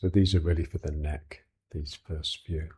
So these are really for the neck, these first few.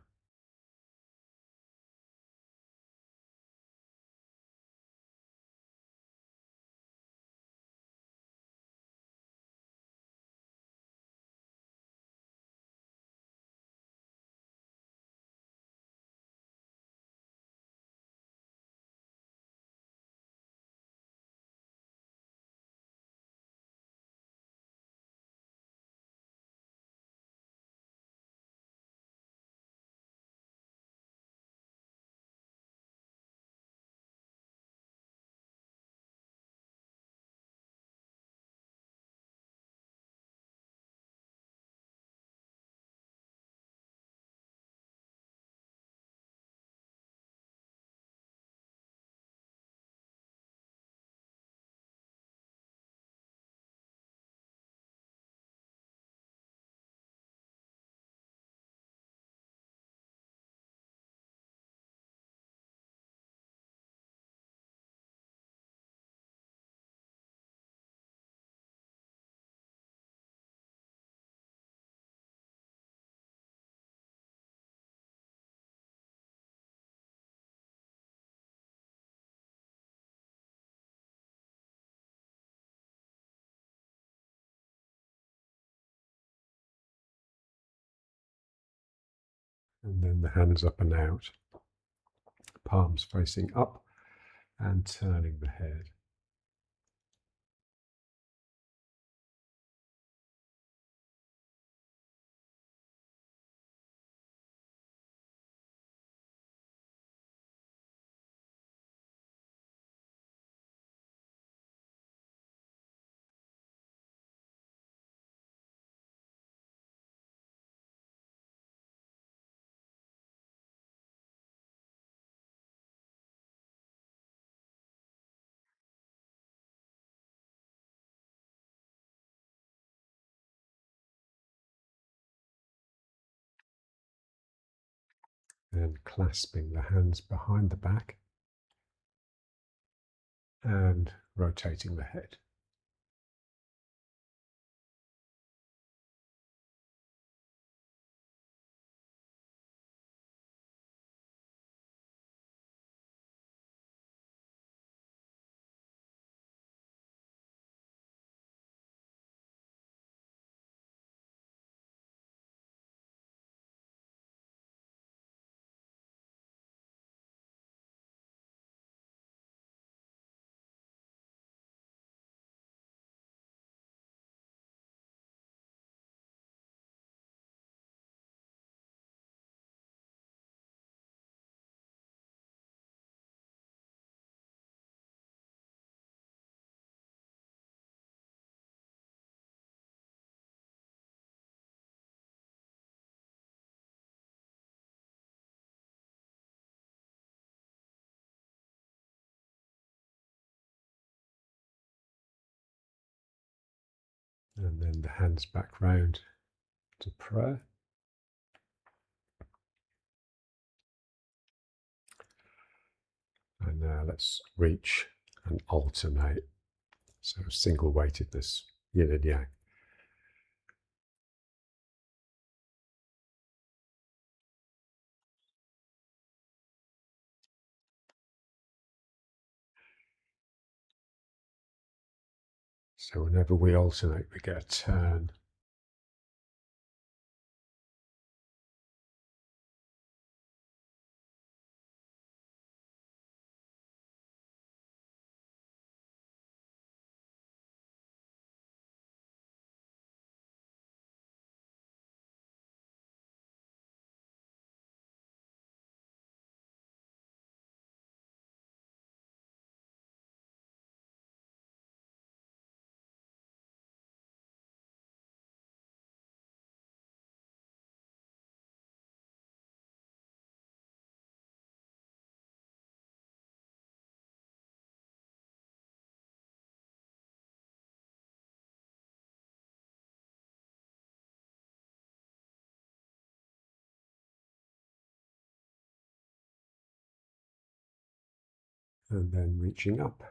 And then the hands up and out, palms facing up and turning the head. And clasping the hands behind the back and rotating the head. And then the hands back round to prayer. And now let's reach and alternate. So single weightedness, yin and yang. So whenever we alternate, we get a turn. And then reaching up.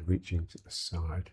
and reaching to the side.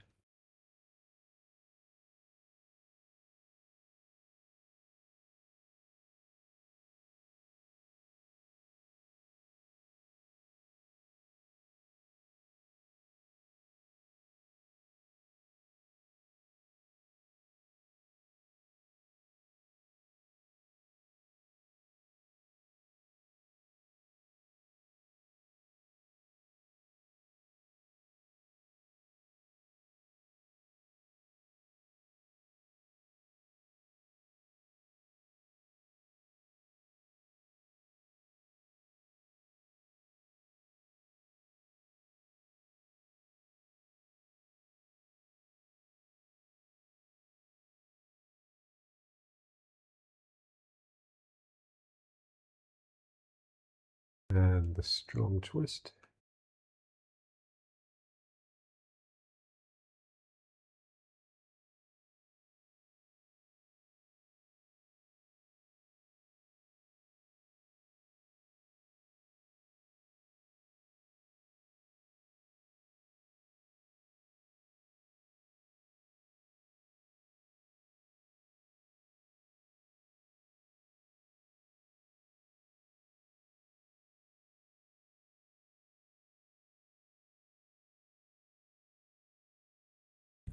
And the strong twist.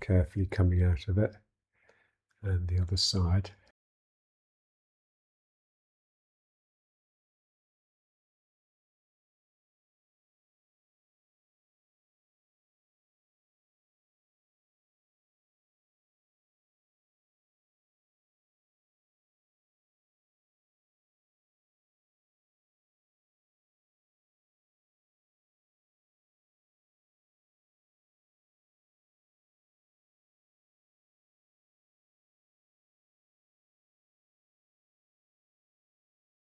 Carefully coming out of it, and the other side.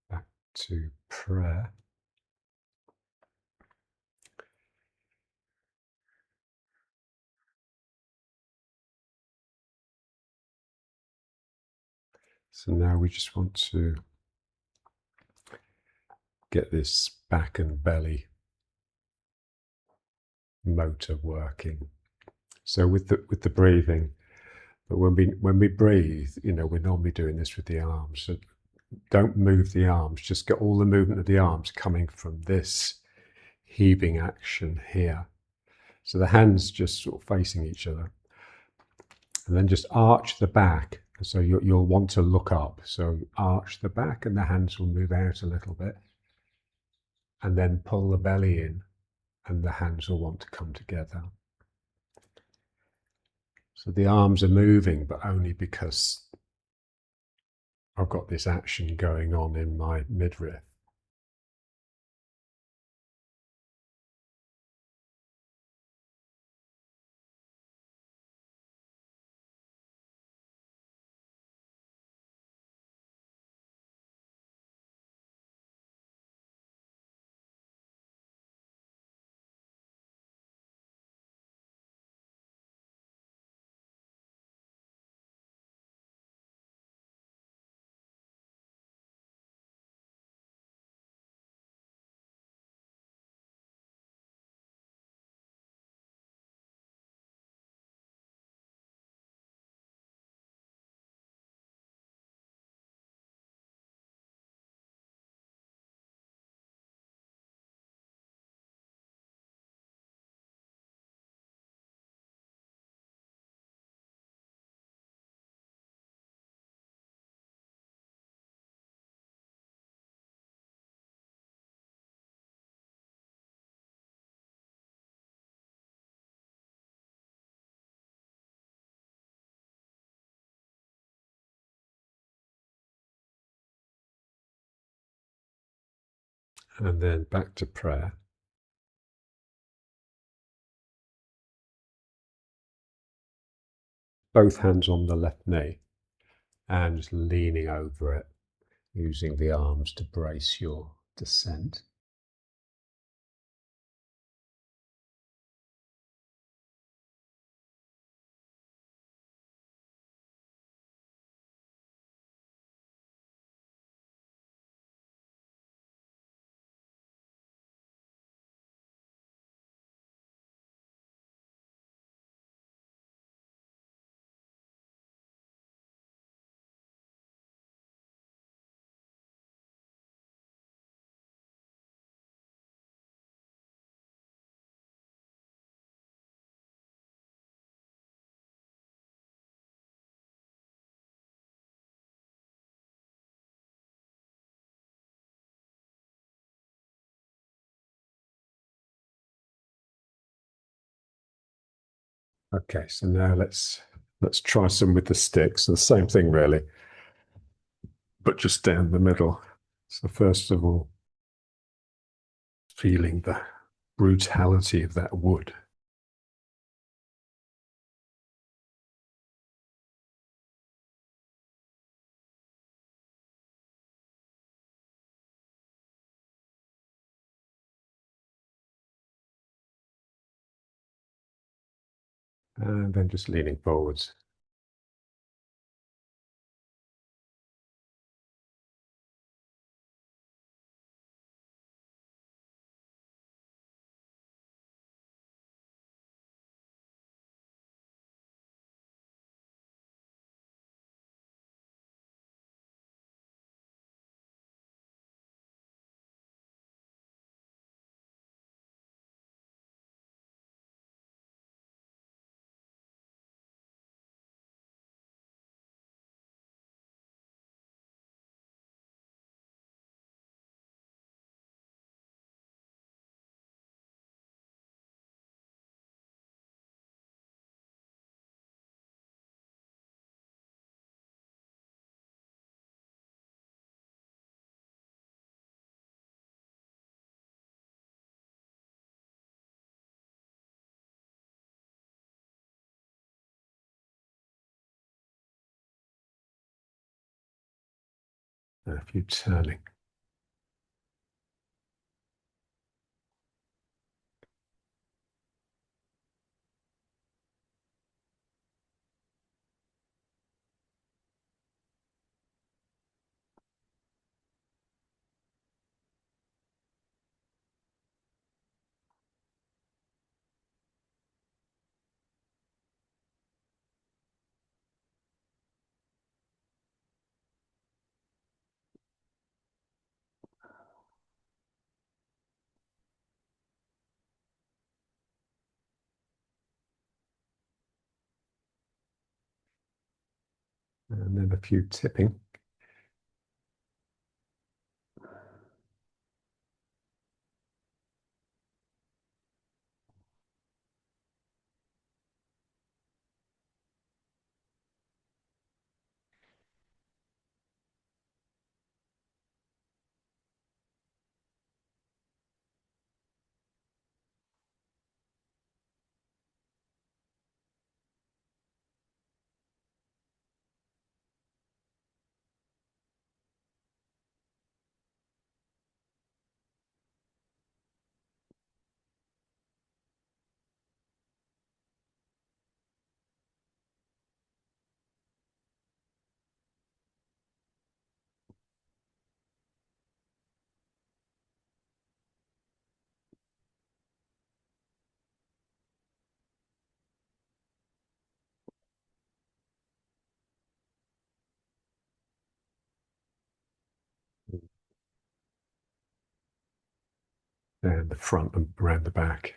Back to prayer. So now we just want to get this back and belly motor working. So with the breathing, but when we breathe, we're normally doing this with the arms. So don't move the arms. Just get all the movement of the arms coming from this heaving action here. So the hands just sort of facing each other, and then just arch the back. So you'll want to look up. So arch the back, and the hands will move out a little bit, and then pull the belly in, and the hands will want to come together. So the arms are moving, but only because I've got this action going on in my midriff. And then back to prayer. Both hands on the left knee, and just leaning over it, using the arms to brace your descent. Okay, so now let's try some with the sticks. The same thing really, but just down the middle. So first of all, feeling the brutality of that wood. And then just leaning forwards. And a few turning. And then a few tipping. And the front and around the back.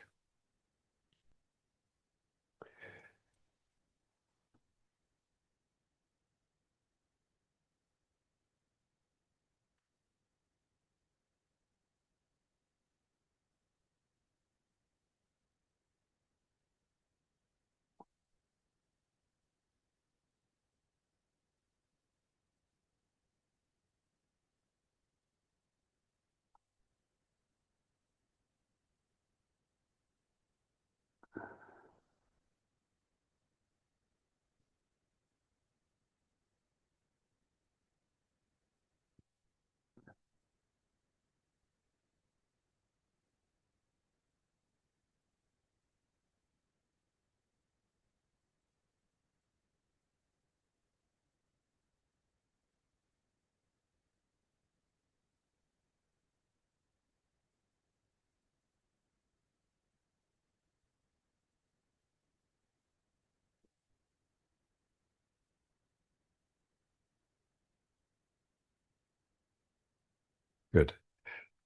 Good.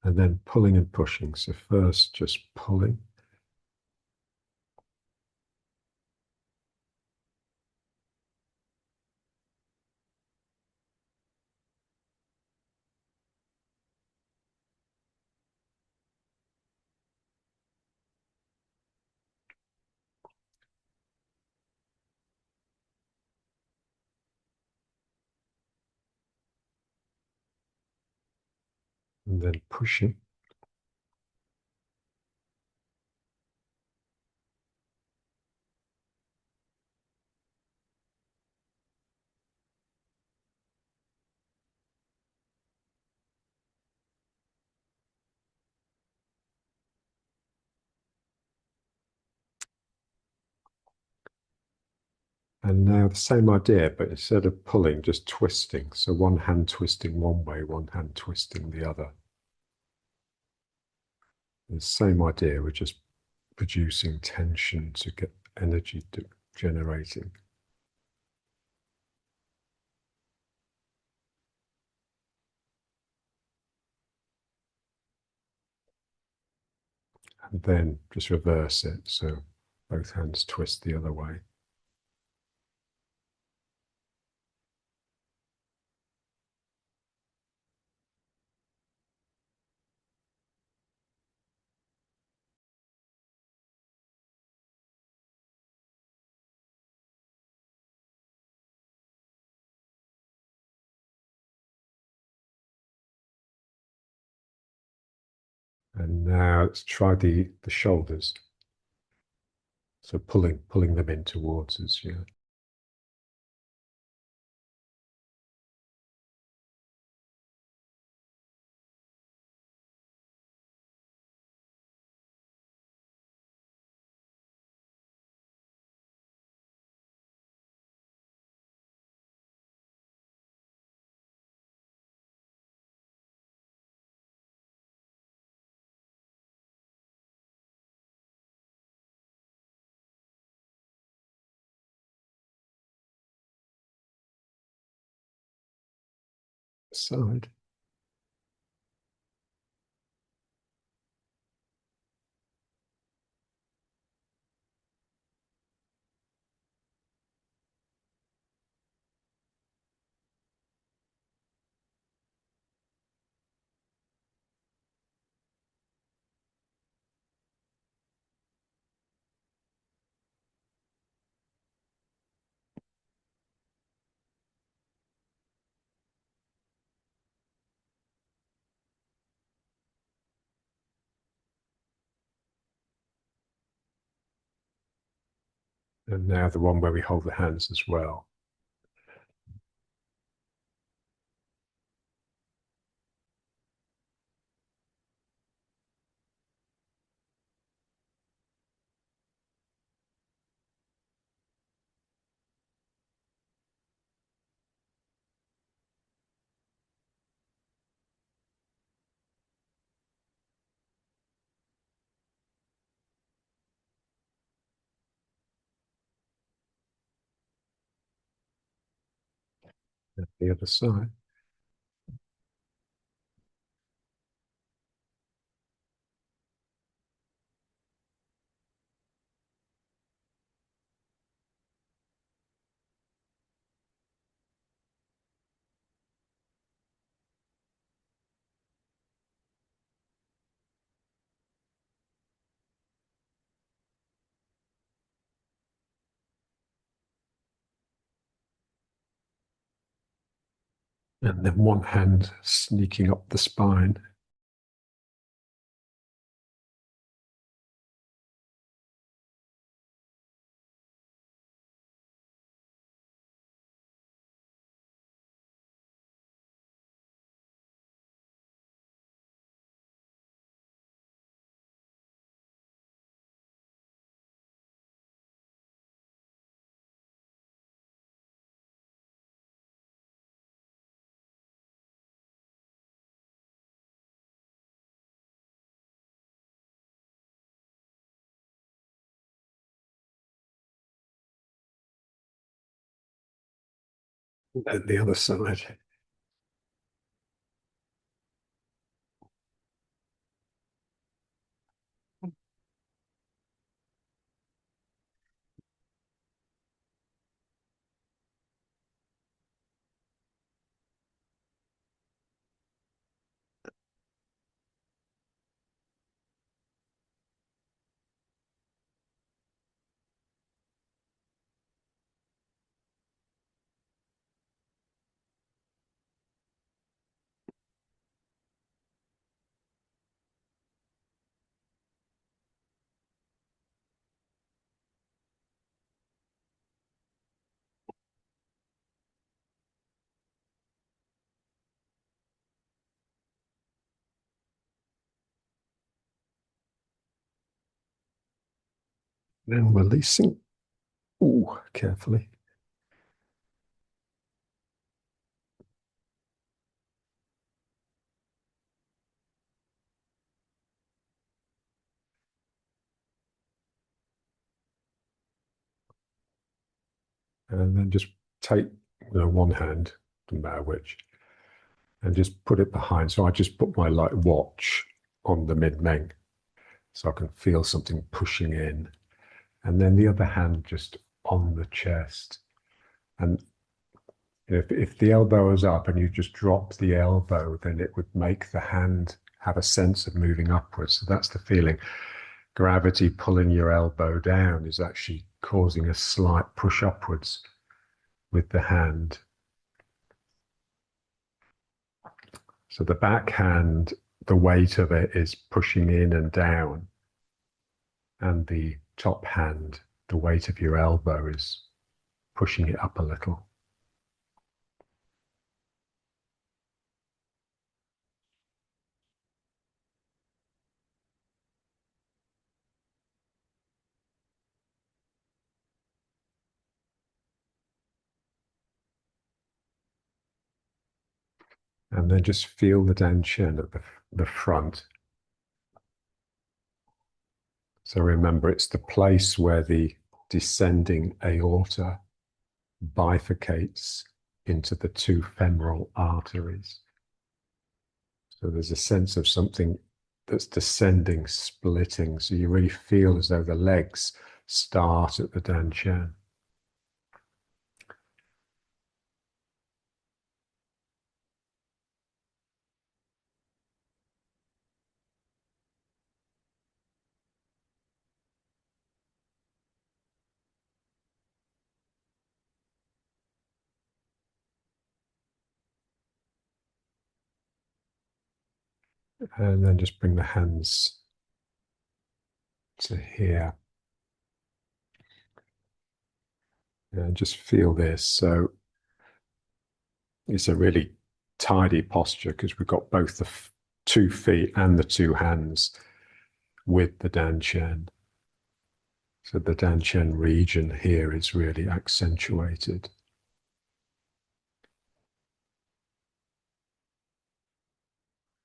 And then pulling and pushing. So first just pulling. and then pushing. And now the same idea, but instead of pulling, just twisting. So one hand twisting one way, one hand twisting the other. The same idea, we're just producing tension to get energy generating. And then just reverse it, so both hands twist the other way. And now let's try the shoulders. So pulling them in towards us, yeah. Side. And now the one where we hold the hands as well. At the other side. And then one hand sneaking up the spine. And the other side. Then releasing. Ooh, carefully. And then just take one hand, no matter which, and just put it behind. So I just put my like watch on the mid-meng so I can feel something pushing in. And then the other hand just on the chest. And if the elbow is up and you just drop the elbow, then it would make the hand have a sense of moving upwards. So that's the feeling. Gravity pulling your elbow down is actually causing a slight push upwards with the hand. So the back hand, the weight of it is pushing in and down, and the top hand, the weight of your elbow is pushing it up a little. And then just feel the dantian at the front. So remember, it's the place where the descending aorta bifurcates into the two femoral arteries. So there's a sense of something that's descending, splitting. So you really feel as though the legs start at the dantian. And then just bring the hands to here. And just feel this. So it's a really tidy posture because we've got both the 2 feet and the two hands with the dantian. So the dantian region here is really accentuated.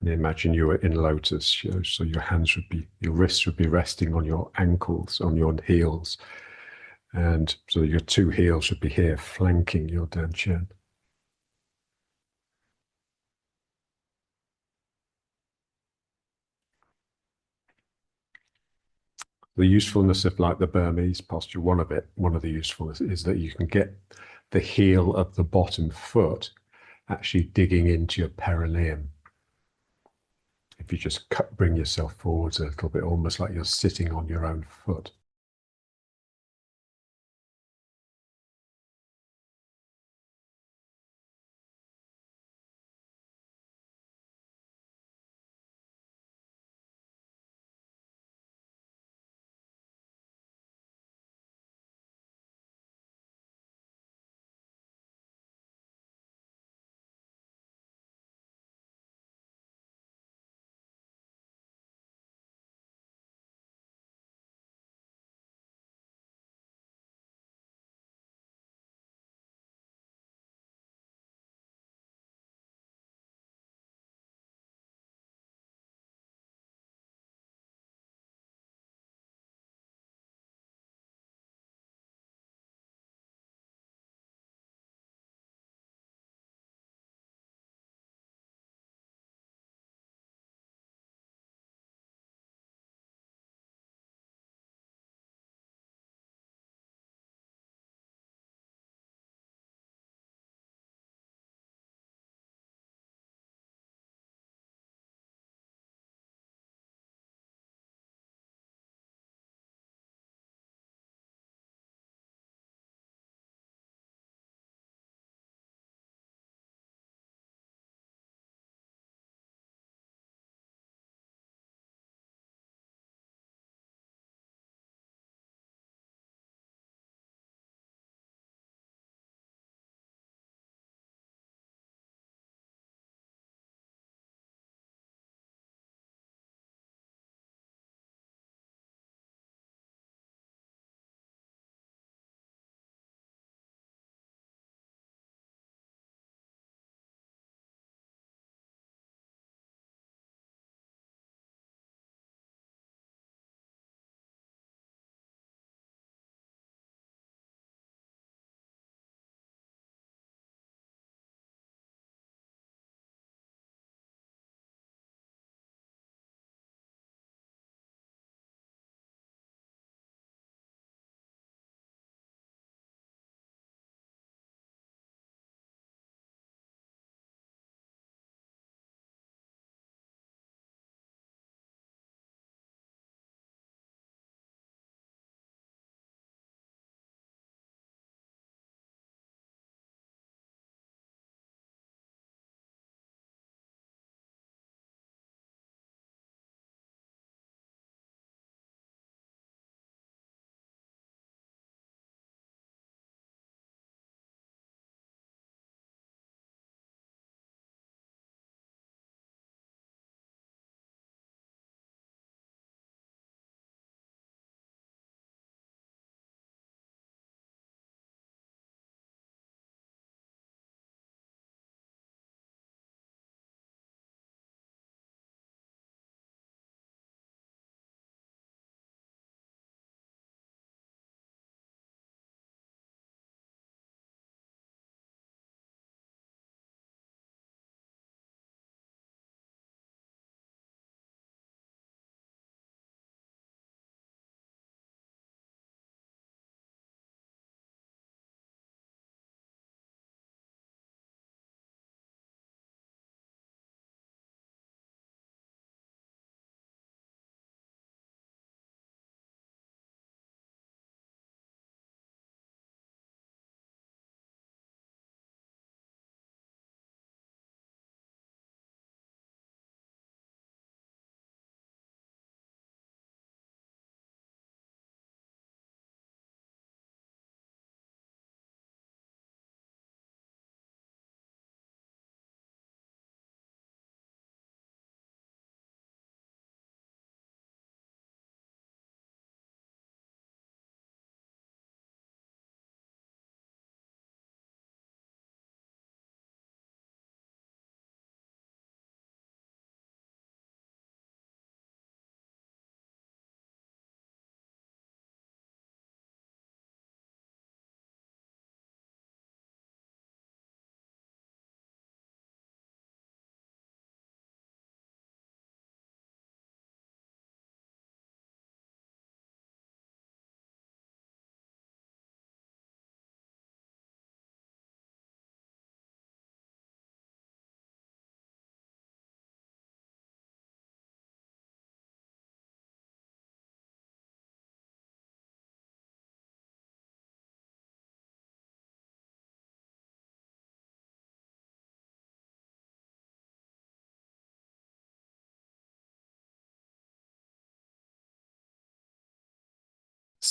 And imagine you were in lotus, so your hands would be, your wrists would be resting on your ankles, on your heels. And so your two heels would be here flanking your dantian. The usefulness of like the Burmese posture, one of the usefulness is that you can get the heel of the bottom foot actually digging into your perineum. If you just bring yourself forwards a little bit, almost like you're sitting on your own foot.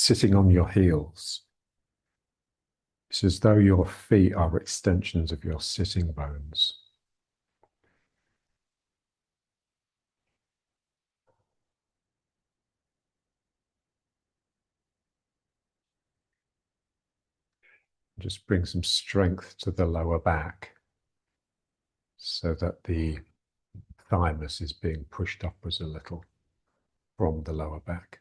sitting on your heels. It's as though your feet are extensions of your sitting bones. Just bring some strength to the lower back so that the thymus is being pushed upwards a little from the lower back.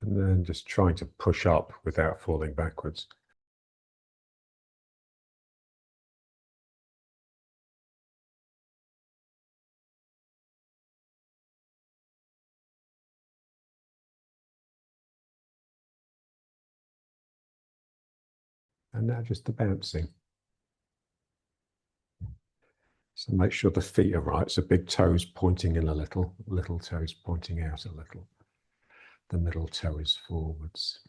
And then just trying to push up without falling backwards. And now just the bouncing. So make sure the feet are right. So big toes pointing in a little, little toes pointing out a little. The middle toe is forwards.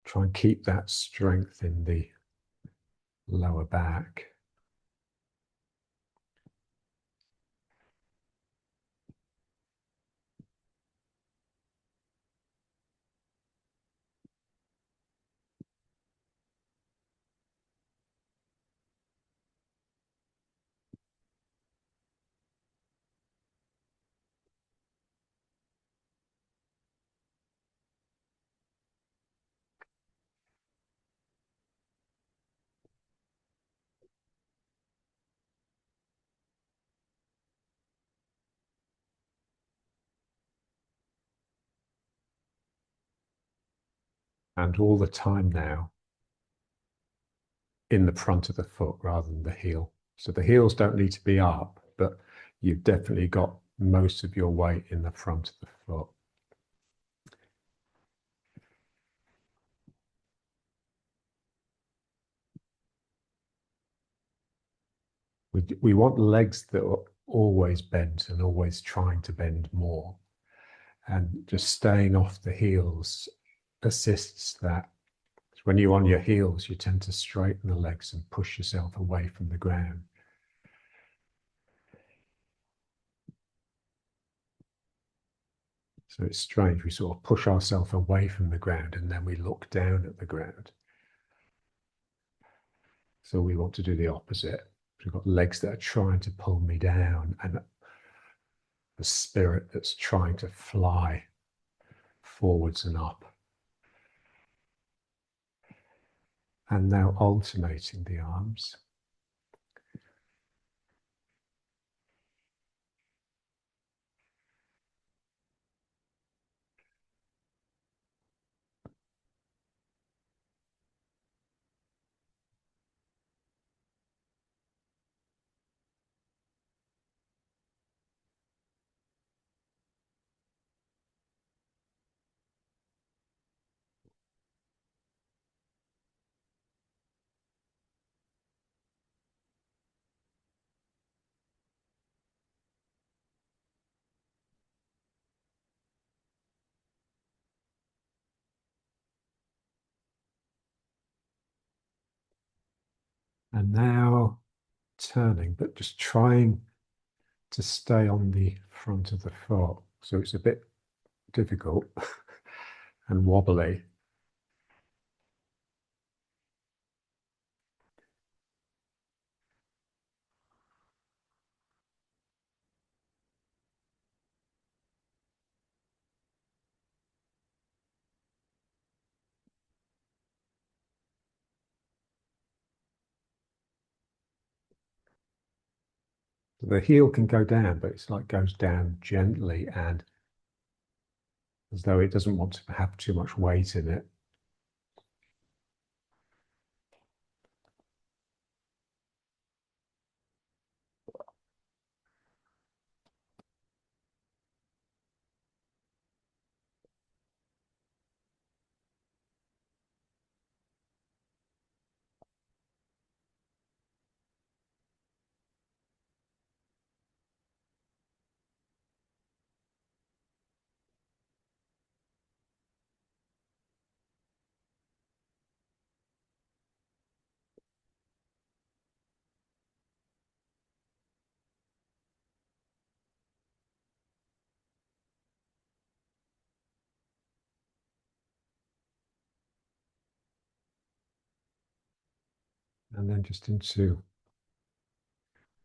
Try and keep that strength in the lower back. And all the time now in the front of the foot rather than the heel. So the heels don't need to be up, but you've definitely got most of your weight in the front of the foot. We want legs that are always bent and always trying to bend more. And just staying off the heels assists that. When you're on your heels, you tend to straighten the legs and push yourself away from the ground. So it's strange. We sort of push ourselves away from the ground and then we look down at the ground. So we want to do the opposite. We've got legs that are trying to pull me down and a spirit that's trying to fly forwards and up. And now alternating the arms. And now turning, but just trying to stay on the front of the foot. So it's a bit difficult. and wobbly. The heel can go down, but it's like goes down gently and as though it doesn't want to have too much weight in it. And then just into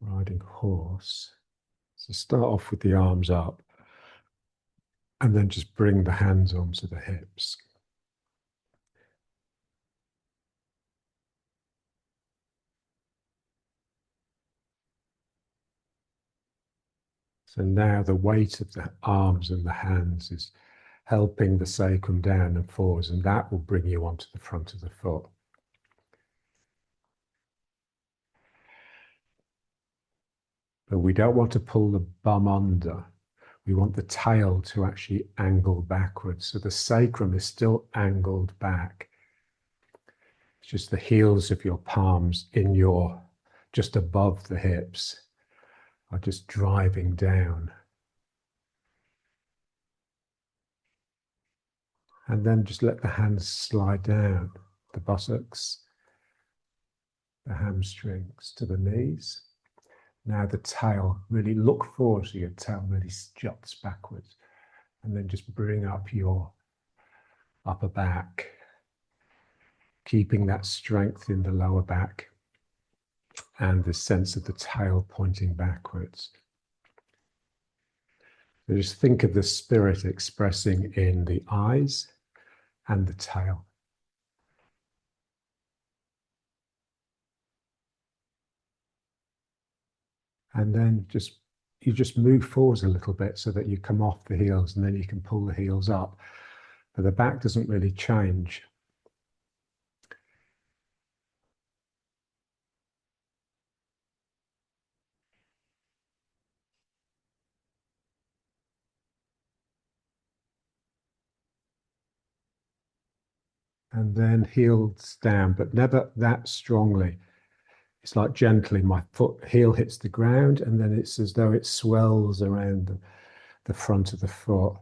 riding horse. So start off with the arms up and then just bring the hands onto the hips. So now the weight of the arms and the hands is helping the sacrum down and forwards, and that will bring you onto the front of the foot. But we don't want to pull the bum under. We want the tail to actually angle backwards. So the sacrum is still angled back. It's just the heels of your palms in your, just above the hips, are just driving down. And then just let the hands slide down, the buttocks, the hamstrings to the knees. Now the tail, really look forward so your tail really juts backwards. And then just bring up your upper back, keeping that strength in the lower back and the sense of the tail pointing backwards. So just think of the spirit expressing in the eyes and the tail. And then you just move forwards a little bit so that you come off the heels and then you can pull the heels up. But the back doesn't really change. And then heels down, but never that strongly. It's like gently, my foot heel hits the ground and then it's as though it swells around the front of the foot.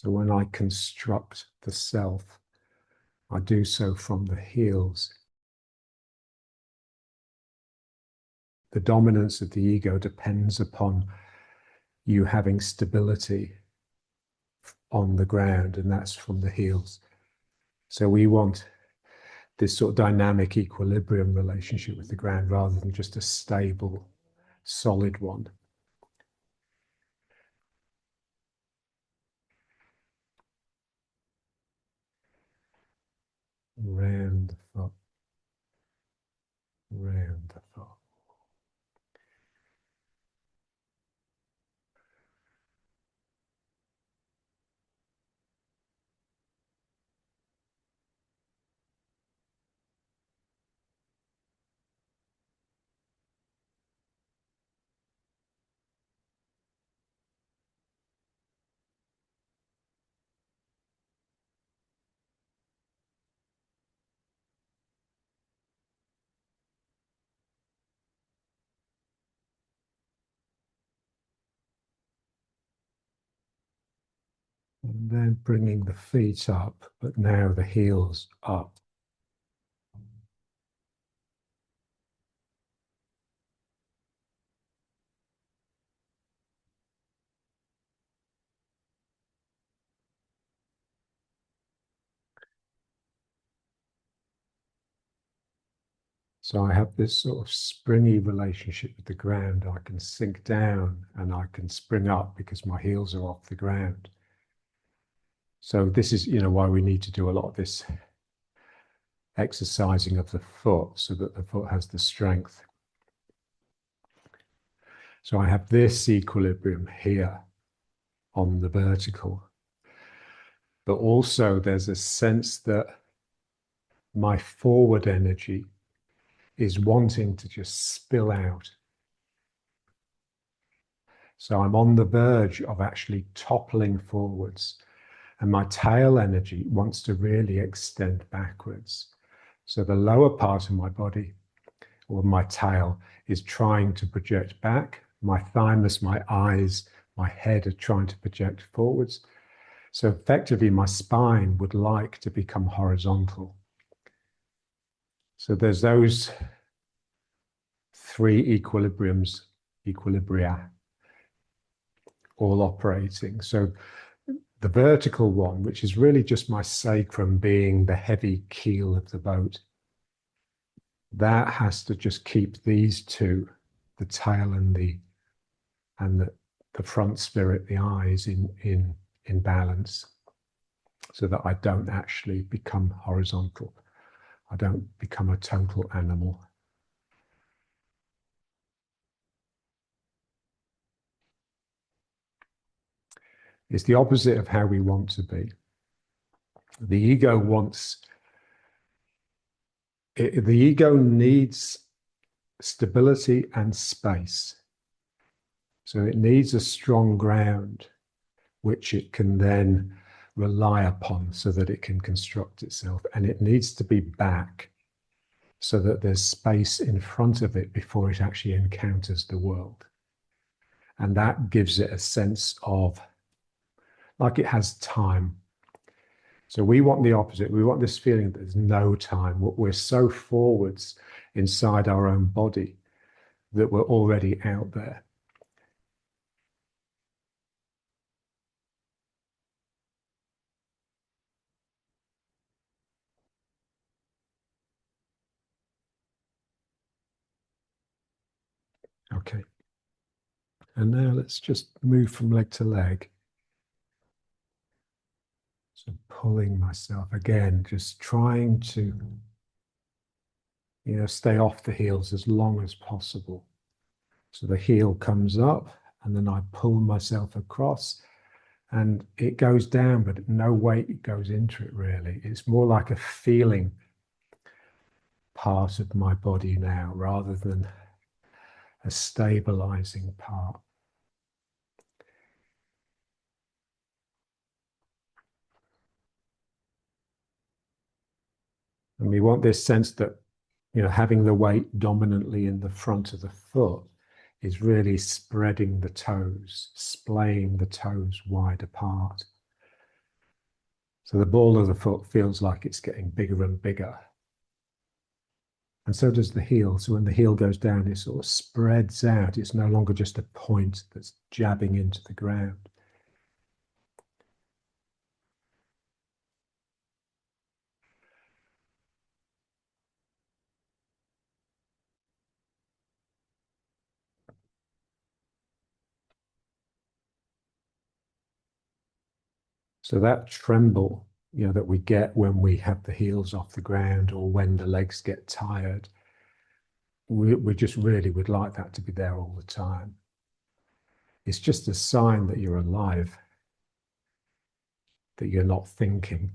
So when I construct the self, I do so from the heels. The dominance of the ego depends upon you having stability on the ground, and that's from the heels. So we want this sort of dynamic equilibrium relationship with the ground rather than just a stable, solid one. Round the foot, round the foot. And then bringing the feet up, but now the heels up. So I have this sort of springy relationship with the ground. I can sink down and I can spring up because my heels are off the ground. So this is, why we need to do a lot of this exercising of the foot so that the foot has the strength. So I have this equilibrium here on the vertical, but also there's a sense that my forward energy is wanting to just spill out. So I'm on the verge of actually toppling forwards, and my tail energy wants to really extend backwards. So the lower part of my body, or my tail, is trying to project back. My thymus, my eyes, my head are trying to project forwards. So effectively, my spine would like to become horizontal. So there's those three equilibria, all operating. So the vertical one, which is really just my sacrum being the heavy keel of the boat, that has to just keep these two, the tail and the front spirit, the eyes, in balance, so that I don't actually become horizontal. I don't become a total animal. It's the opposite of how we want to be. The ego needs stability and space. So it needs a strong ground which it can then rely upon so that it can construct itself. And it needs to be back so that there's space in front of it before it actually encounters the world. And that gives it a sense of, like, it has time. So we want the opposite. We want this feeling that there's no time. We're so forwards inside our own body that we're already out there. Okay. And now let's just move from leg to leg. So pulling myself again, just trying to, stay off the heels as long as possible. So the heel comes up and then I pull myself across and it goes down, but no weight goes into it really. It's more like a feeling part of my body now rather than a stabilizing part. And we want this sense that, having the weight dominantly in the front of the foot is really spreading the toes, splaying the toes wide apart. So the ball of the foot feels like it's getting bigger and bigger. And so does the heel. So when the heel goes down, it sort of spreads out. It's no longer just a point that's jabbing into the ground. So that tremble, that we get when we have the heels off the ground or when the legs get tired, we just really would like that to be there all the time. It's just a sign that you're alive, that you're not thinking.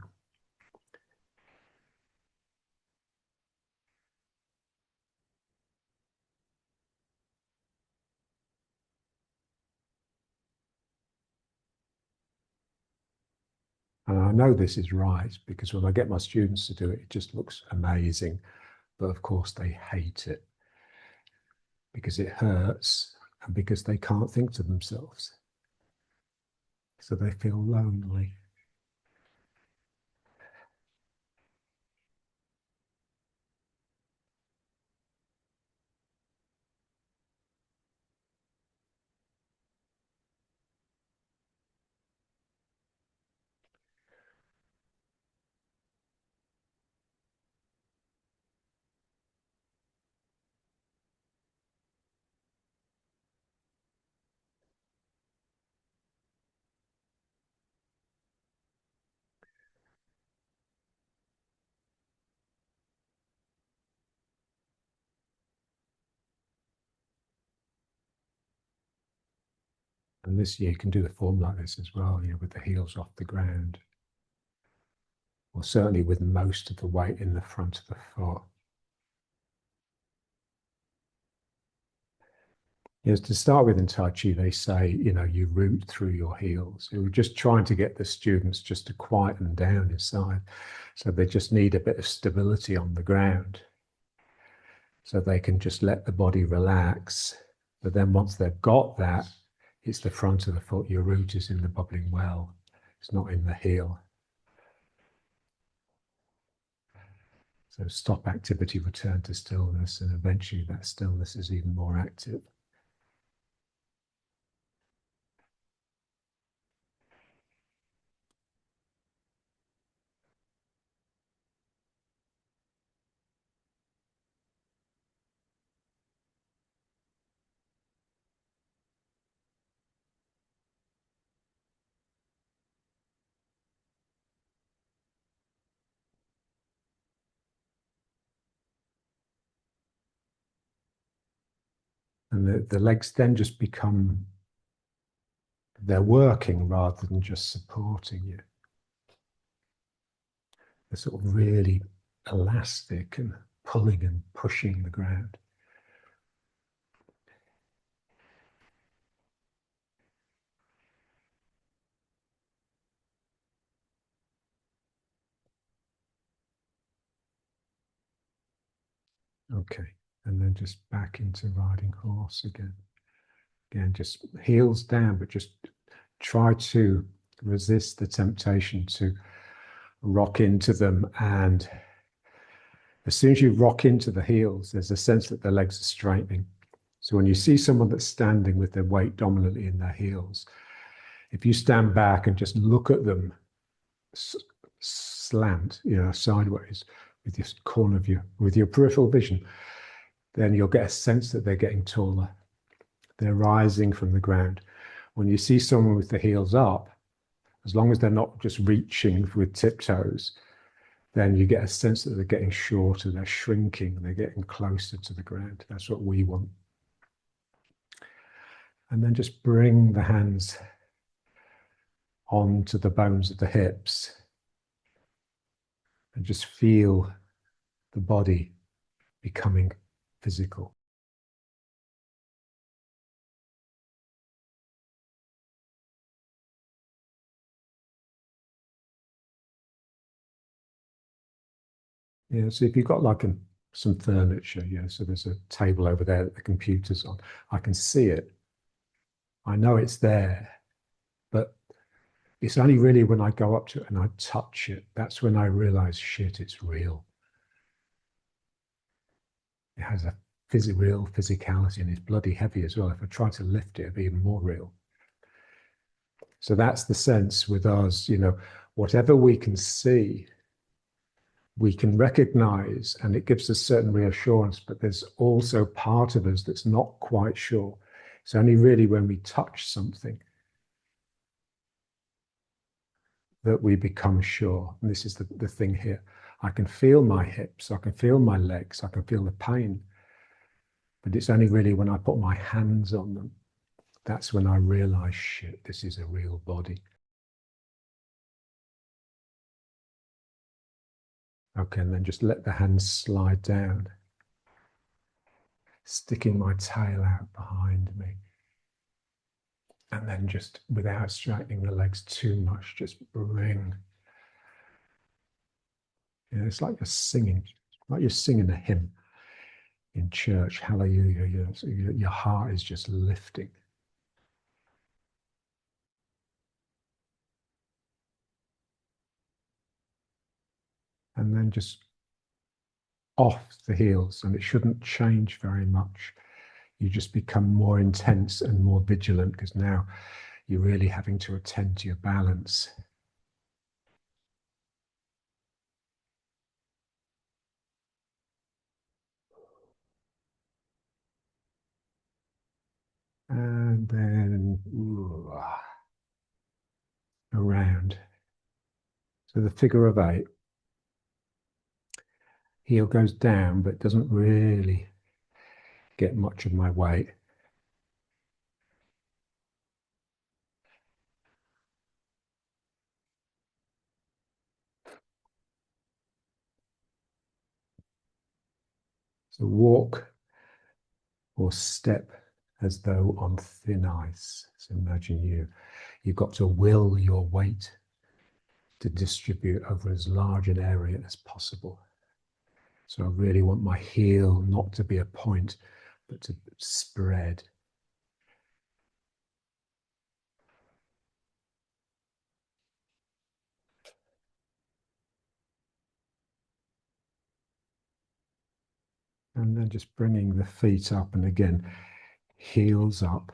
And I know this is right because when I get my students to do it, it just looks amazing. But of course, they hate it because it hurts and because they can't think to themselves. So they feel lonely. And this, you can do the form like this as well, with the heels off the ground, or certainly with most of the weight in the front of the foot. Yes, to start with in Tai Chi, they say, you root through your heels. We were just trying to get the students just to quieten down inside. So they just need a bit of stability on the ground. So they can just let the body relax. But then once they've got that, it's the front of the foot. Your root is in the bubbling well. It's not in the heel. So stop activity, return to stillness, and eventually that stillness is even more active. And the legs then just become, they're working rather than just supporting you. They're sort of really elastic and pulling and pushing the ground. Okay, and then just back into riding horse again. Again, just heels down, but just try to resist the temptation to rock into them. And as soon as you rock into the heels, there's a sense that the legs are straightening. So when you see someone that's standing with their weight dominantly in their heels, if you stand back and just look at them slant, sideways with your corner of with your peripheral vision, then you'll get a sense that they're getting taller. They're rising from the ground. When you see someone with the heels up, as long as they're not just reaching with tiptoes, then you get a sense that they're getting shorter, they're shrinking, they're getting closer to the ground. That's what we want. And then just bring the hands onto the bones of the hips and just feel the body becoming physical. Yeah, so if you've got like some furniture, so there's a table over there that the computer's on. I can see it. I know it's there, but it's only really when I go up to it and I touch it, that's when I realize, shit, it's real. It has a real physicality and it's bloody heavy as well. If I try to lift it, it'd be even more real. So that's the sense with us, whatever we can see, we can recognize, and it gives us certain reassurance, but there's also part of us that's not quite sure. It's only really when we touch something that we become sure. And this is the thing here. I can feel my hips, I can feel my legs, I can feel the pain, but it's only really when I put my hands on them, that's when I realize, shit, this is a real body. Okay, and then just let the hands slide down, sticking my tail out behind me. And then just without straightening the legs too much, just bring. It's like you're singing a hymn in church. Hallelujah. Your heart is just lifting. And then just off the heels, and it shouldn't change very much. You just become more intense and more vigilant because now you're really having to attend to your balance. And then around. So the figure of 8. Heel goes down, but doesn't really get much of my weight. So walk or step as though on thin ice. So imagine you've got to will your weight to distribute over as large an area as possible. So I really want my heel not to be a point, but to spread. And then just bringing the feet up, and again, heels up.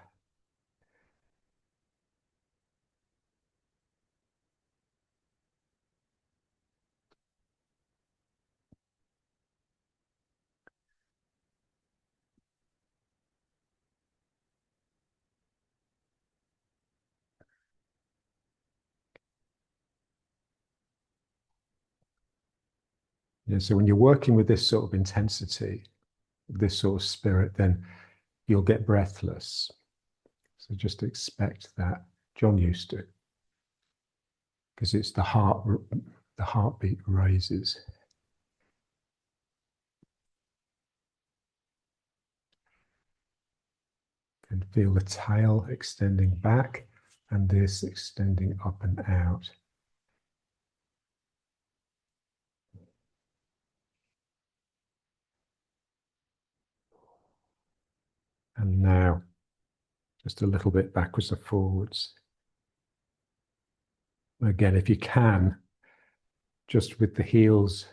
Yeah, so when you're working with this sort of intensity, this sort of spirit, then you'll get breathless. So just expect that. John used to, because it's the heartbeat raises. And feel the tail extending back and this extending up and out. And now, just a little bit backwards and forwards. Again, if you can, just with the heels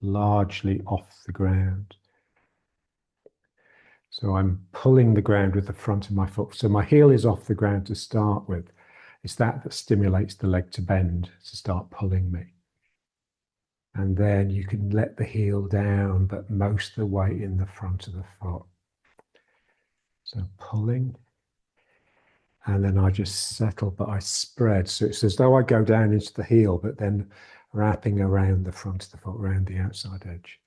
largely off the ground. So I'm pulling the ground with the front of my foot. So my heel is off the ground to start with. It's that stimulates the leg to bend, to start pulling me. And then you can let the heel down, but most of the weight in the front of the foot. So pulling. And then I just settle, but I spread. So it's as though I go down into the heel, but then wrapping around the front of the foot, around the outside edge.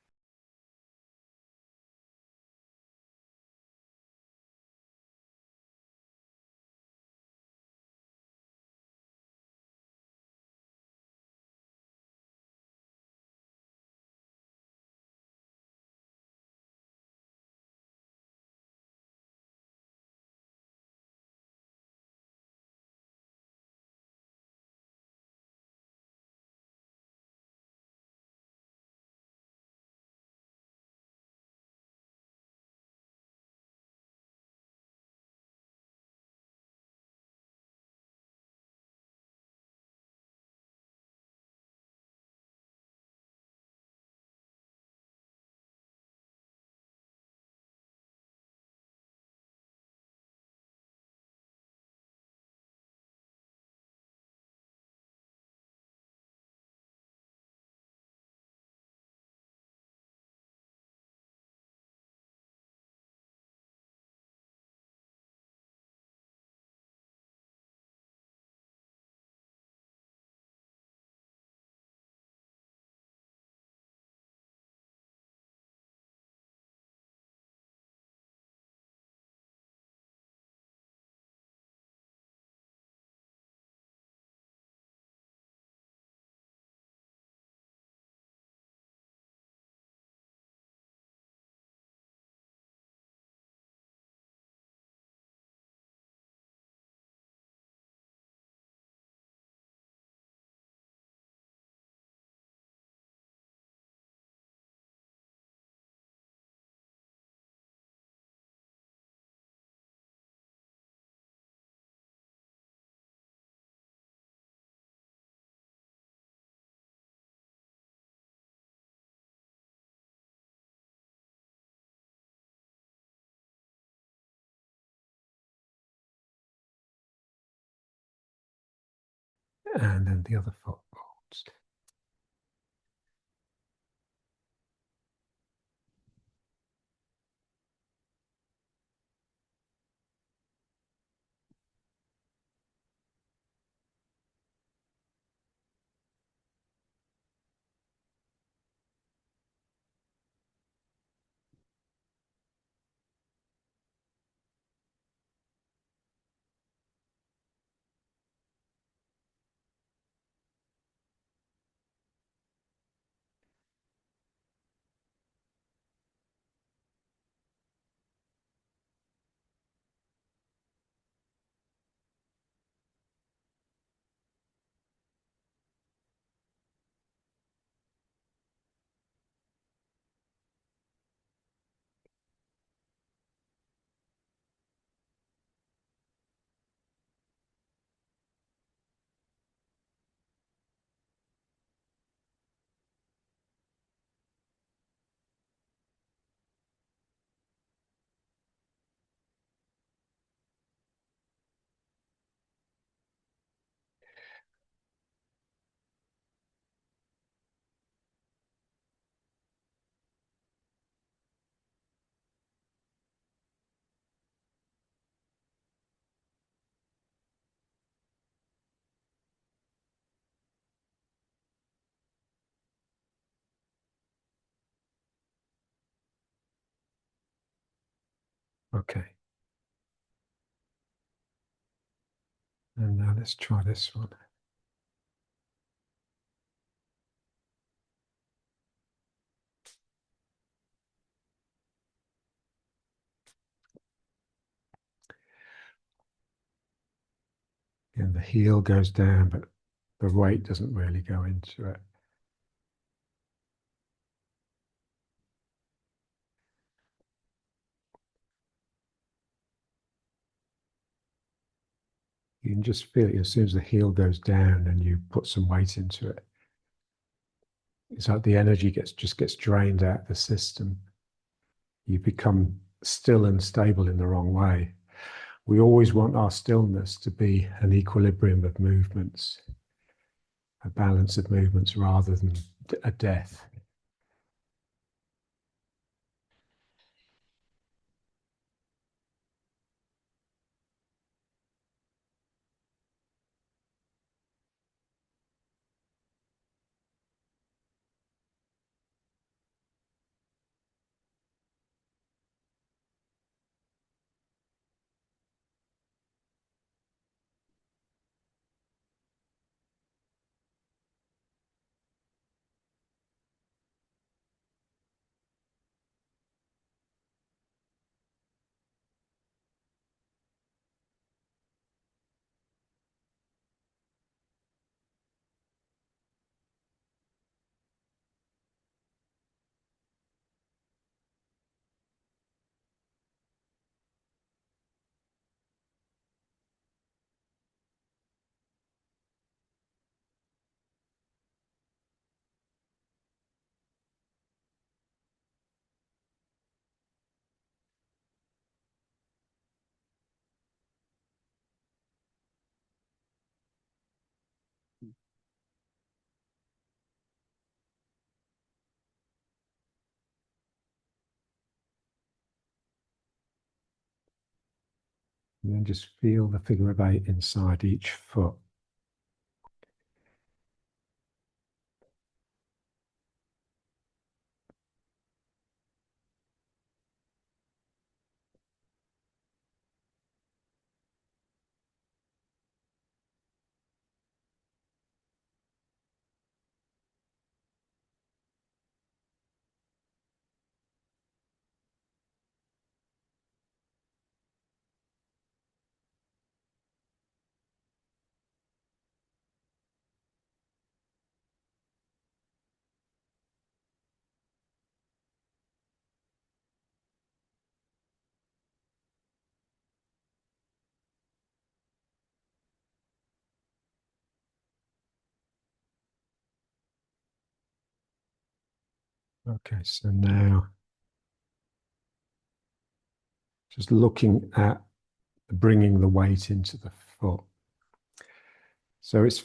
And then the other foot folds. Okay. And now let's try this one. And the heel goes down, but the weight doesn't really go into it. You can just feel it as soon as the heel goes down and you put some weight into it. It's like the energy just gets drained out of the system. You become still and stable in the wrong way. We always want our stillness to be an equilibrium of movements, a balance of movements rather than a death. And then just feel the figure of 8 inside each foot. Okay, so now just looking at bringing the weight into the foot. So it's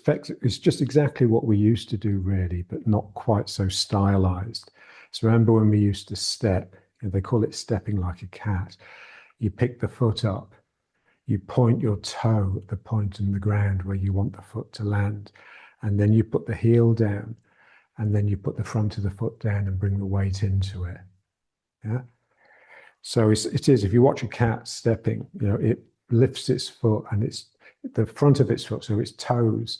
just exactly what we used to do, really, but not quite so stylized. So remember when we used to step, they call it stepping like a cat. You pick the foot up, you point your toe at the point in the ground where you want the foot to land, and then you put the heel down, and then you put the front of the foot down and bring the weight into it. Yeah. So it is, if you watch a cat stepping, it lifts its foot and it's the front of its foot, so its toes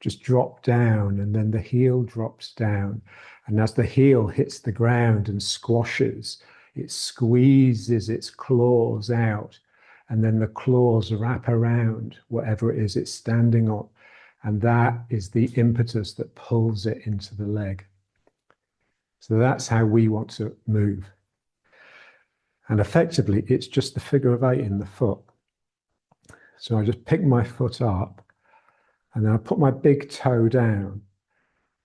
just drop down and then the heel drops down. And as the heel hits the ground and squashes, it squeezes its claws out. And then the claws wrap around whatever it is it's standing on. And that is the impetus that pulls it into the leg. So that's how we want to move. And effectively, it's just the figure of 8 in the foot. So I just pick my foot up and then I put my big toe down.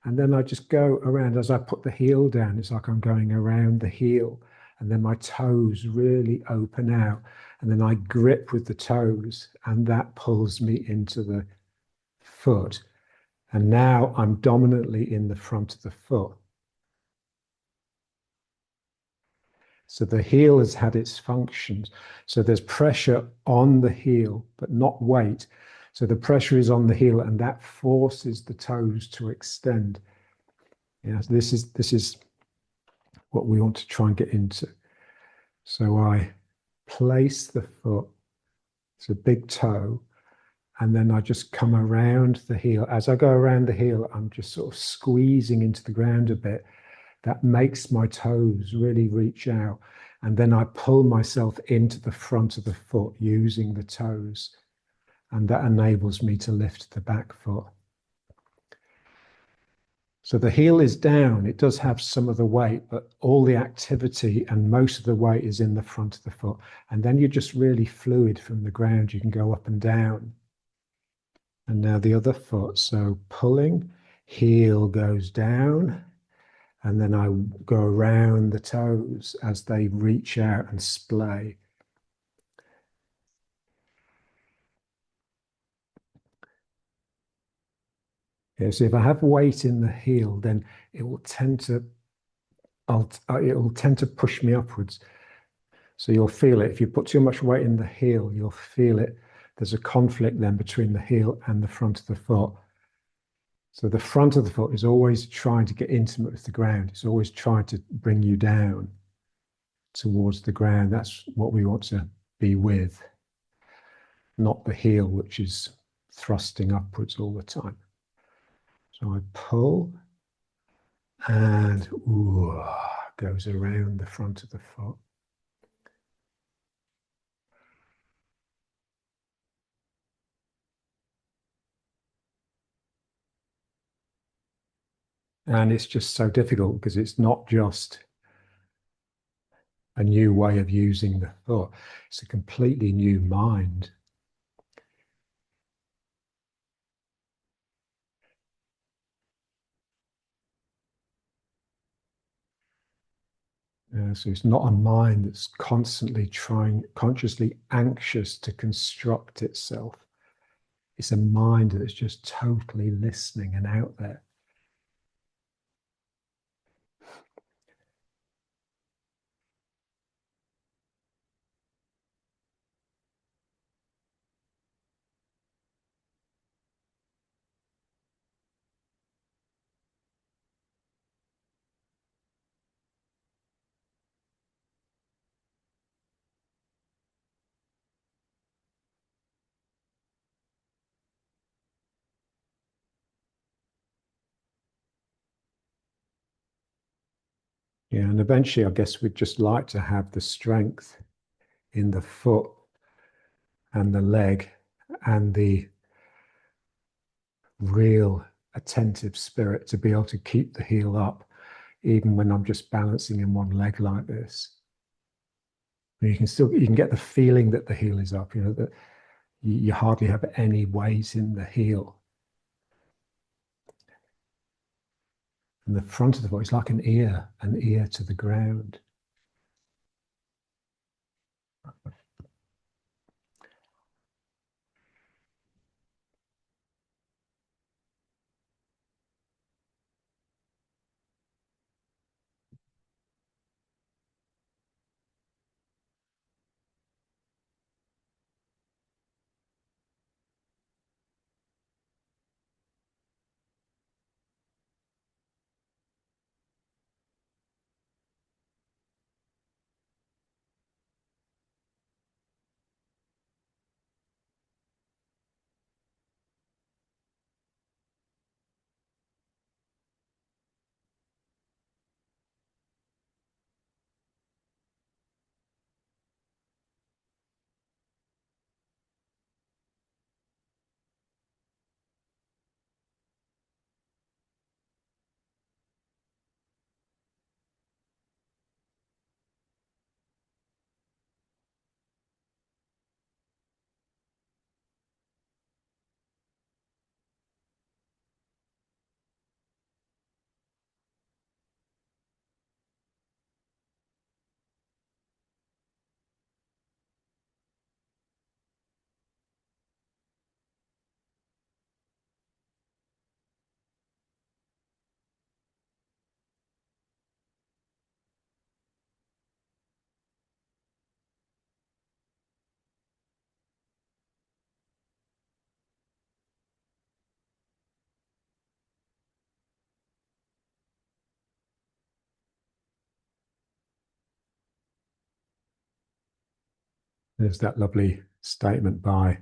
And then I just go around as I put the heel down. It's like I'm going around the heel. And then my toes really open out. And then I grip with the toes and that pulls me into the foot. And now I'm dominantly in the front of the foot. So the heel has had its functions. So there's pressure on the heel, but not weight. So the pressure is on the heel and that forces the toes to extend. Yeah, so this is what we want to try and get into. So I place the foot, it's a big toe, and then I just come around the heel. As I go around the heel, I'm just sort of squeezing into the ground a bit. That makes my toes really reach out. And then I pull myself into the front of the foot using the toes. And that enables me to lift the back foot. So the heel is down. It does have some of the weight, but all the activity and most of the weight is in the front of the foot. And then you're just really fluid from the ground. You can go up and down. And now the other foot. So pulling, heel goes down, and then I go around the toes as they reach out and splay. Yeah, so if I have weight in the heel, then it will tend to it will tend to push me upwards. So you'll feel it. If you put too much weight in the heel, you'll feel it. There's a conflict then between the heel and the front of the foot. So the front of the foot is always trying to get intimate with the ground. It's always trying to bring you down towards the ground. That's what we want to be with, not the heel, which is thrusting upwards all the time. So I pull and ooh, goes around the front of the foot. And it's just so difficult because it's not just a new way of using the foot, it's a completely new mind. So it's not a mind that's constantly trying, consciously anxious to construct itself. It's a mind that's just totally listening and out there. Yeah, and eventually, I guess we'd just like to have the strength in the foot and the leg and the real attentive spirit to be able to keep the heel up, even when I'm just balancing in one leg like this. You can get the feeling that the heel is up, that you hardly have any weight in the heel. And the front of the foot is like an ear to the ground. There's that lovely statement by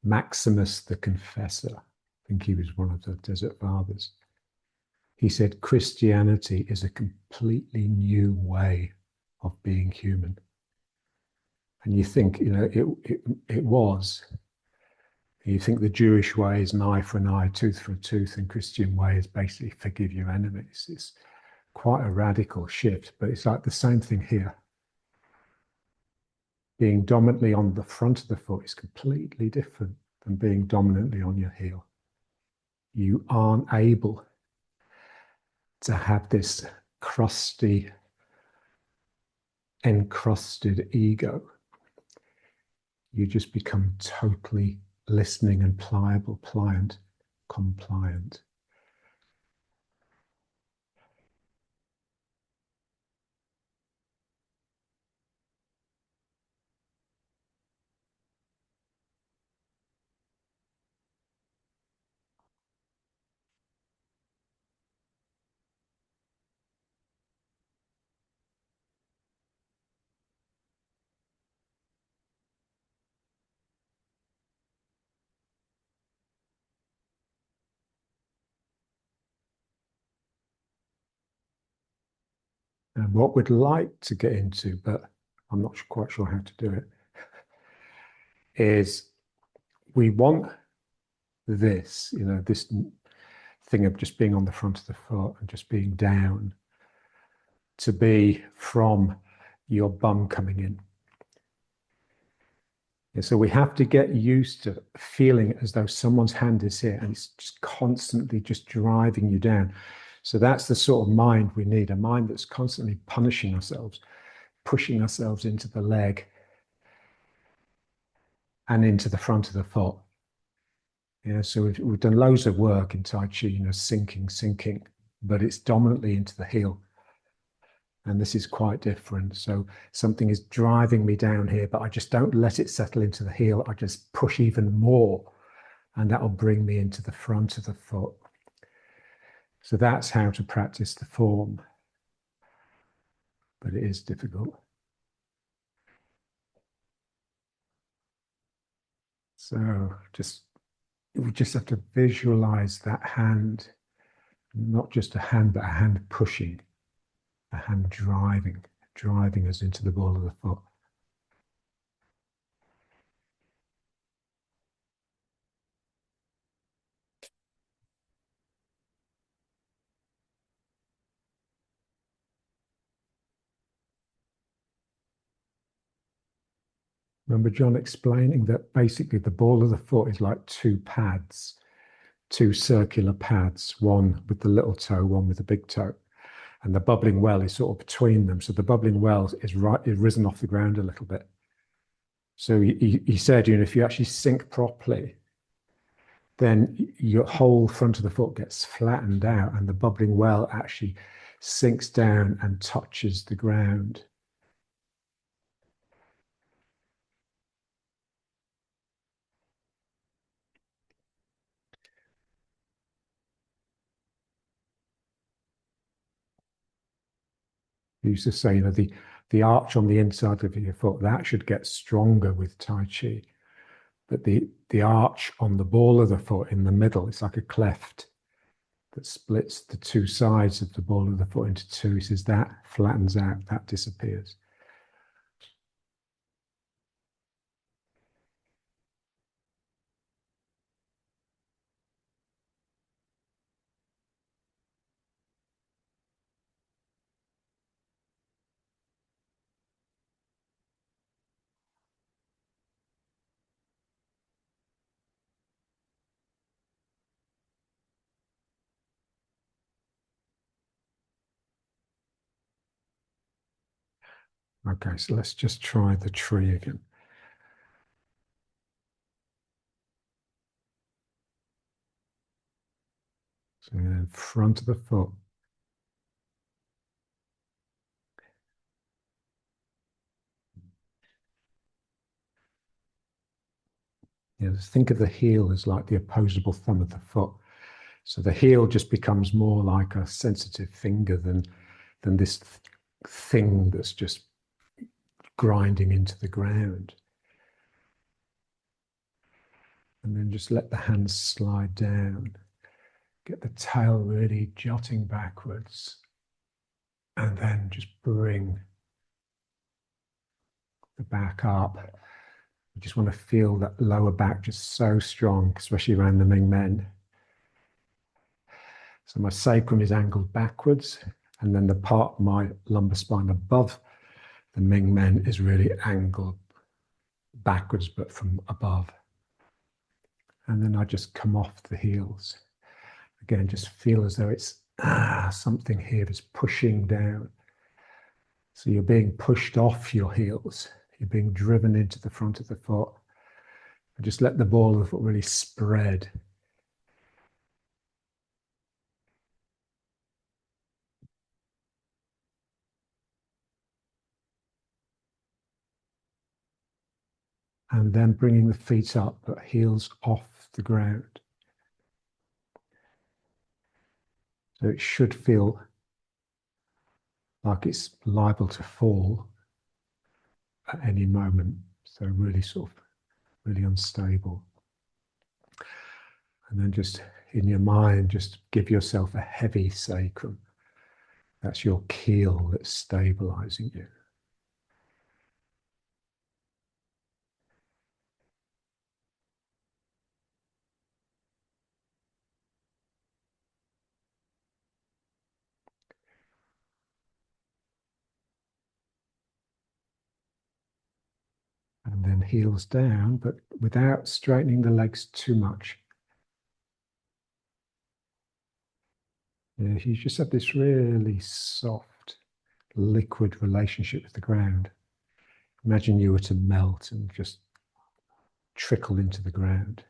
Maximus the Confessor. I think he was one of the Desert Fathers. He said, Christianity is a completely new way of being human. And you think, it was. You think the Jewish way is an eye for an eye, tooth for a tooth, and Christian way is basically forgive your enemies. It's quite a radical shift, but it's like the same thing here. Being dominantly on the front of the foot is completely different than being dominantly on your heel. You aren't able to have this crusty, encrusted ego. You just become totally listening and pliable, pliant, compliant. And what we'd like to get into, but I'm not quite sure how to do it, is we want this, this thing of just being on the front of the foot and just being down to be from your bum coming in. And so we have to get used to feeling as though someone's hand is here and it's just constantly just driving you down. So that's the sort of mind we need, a mind that's constantly punishing ourselves, pushing ourselves into the leg and into the front of the foot. Yeah, so we've done loads of work in Tai Chi, sinking, but it's dominantly into the heel. And this is quite different. So something is driving me down here, but I just don't let it settle into the heel. I just push even more, and that'll bring me into the front of the foot. So that's how to practice the form. But it is difficult. So we just have to visualize that hand, not just a hand, but a hand pushing, a hand driving us into the ball of the foot. Remember John explaining that basically the ball of the foot is like two pads, two circular pads, one with the little toe, one with the big toe. And the bubbling well is sort of between them. So the bubbling well is risen off the ground a little bit. So he said, if you actually sink properly, then your whole front of the foot gets flattened out and the bubbling well actually sinks down and touches the ground. He used to say, the arch on the inside of your foot, that should get stronger with Tai Chi. But the arch on the ball of the foot in the middle, it's like a cleft that splits the two sides of the ball of the foot into two. He says that flattens out, that disappears. Okay, so let's just try the tree again. So in front of the foot. Think of the heel as like the opposable thumb of the foot. So the heel just becomes more like a sensitive finger than this thing that's just grinding into the ground. And then just let the hands slide down. Get the tail really jutting backwards. And then just bring the back up. You just want to feel that lower back just so strong, especially around the Ming Men. So my sacrum is angled backwards, and then the part of my lumbar spine above the Ming Men is really angled backwards, but from above. And then I just come off the heels. Again, just feel as though it's something here that's pushing down. So you're being pushed off your heels. You're being driven into the front of the foot. And just let the ball of the foot really spread. And then bringing the feet up, but heels off the ground. So it should feel like it's liable to fall at any moment. So really sort of really unstable. And then just in your mind, just give yourself a heavy sacrum. That's your keel that's stabilizing you. And then heels down, but without straightening the legs too much. Yeah, you just have this really soft, liquid relationship with the ground. Imagine you were to melt and just trickle into the ground.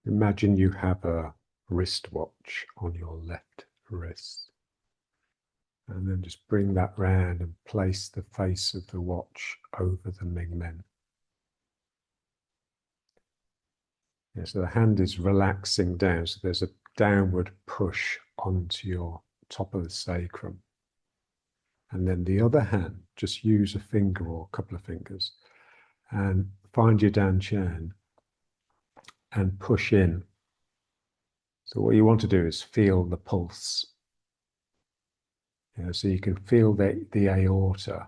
Imagine you have a wristwatch on your left wrist. And then just bring that round and place the face of the watch over the Ming Men. Yeah, so the hand is relaxing down, so there's a downward push onto your top of the sacrum. And then the other hand, just use a finger or a couple of fingers and find your Dan Chen and push in. So what you want to do is feel the pulse. So you can feel the aorta.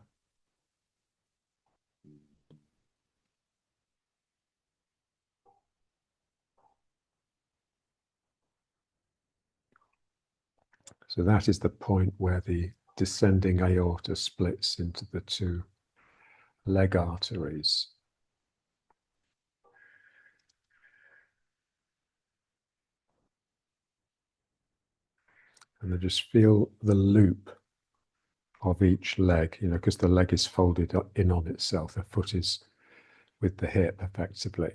So that is the point where the descending aorta splits into the two leg arteries. And then just feel the loop of each leg, because the leg is folded in on itself. The foot is with the hip effectively.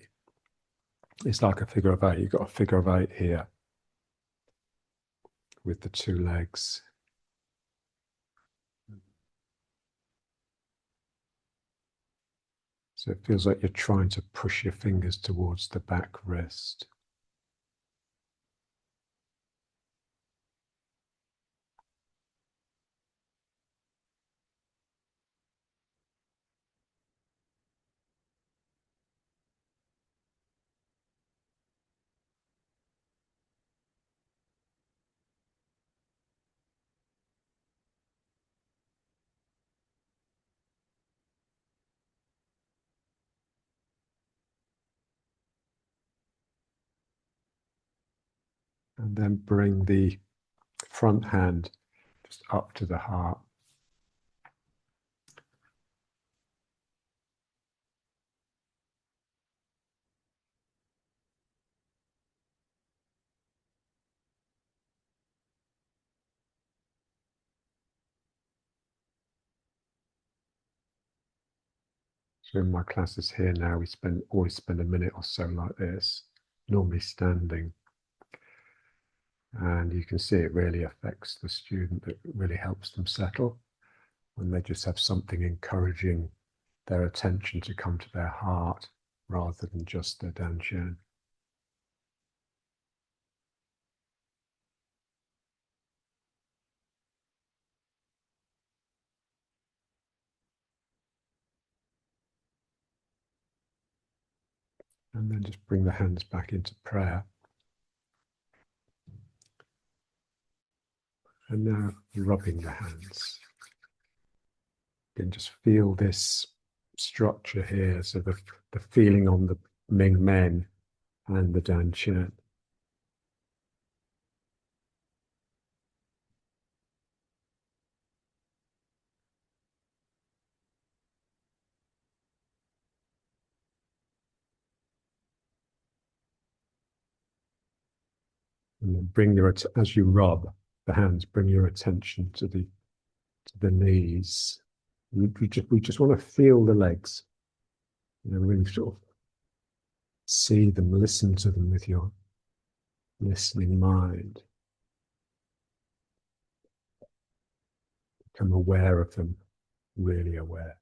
It's like a figure of eight. You've got a figure of eight here with the two legs. So it feels like you're trying to push your fingers towards the back wrist. And then bring the front hand just up to the heart. So in my classes here now, we always spend a minute or so like this, normally standing. And you can see it really affects the student. It really helps them settle when they just have something encouraging their attention to come to their heart rather than just their dantian. And then just bring the hands back into prayer. And now rubbing the hands. You can just feel this structure here, so the feeling on the Ming Men and the dantian. And then bring as you rub the hands, bring your attention to the knees. We just want to feel the legs. Really sort of see them, listen to them with your listening mind. Become aware of them, really aware.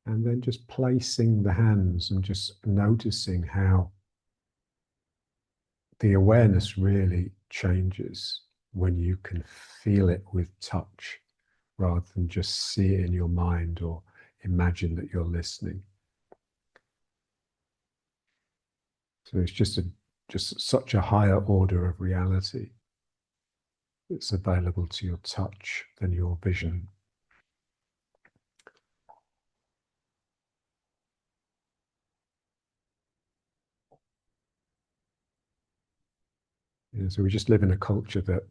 And then just placing the hands and just noticing how the awareness really changes when you can feel it with touch rather than just see it in your mind or imagine that you're listening. So it's just such a higher order of reality. It's available to your touch than your vision. So we just live in a culture that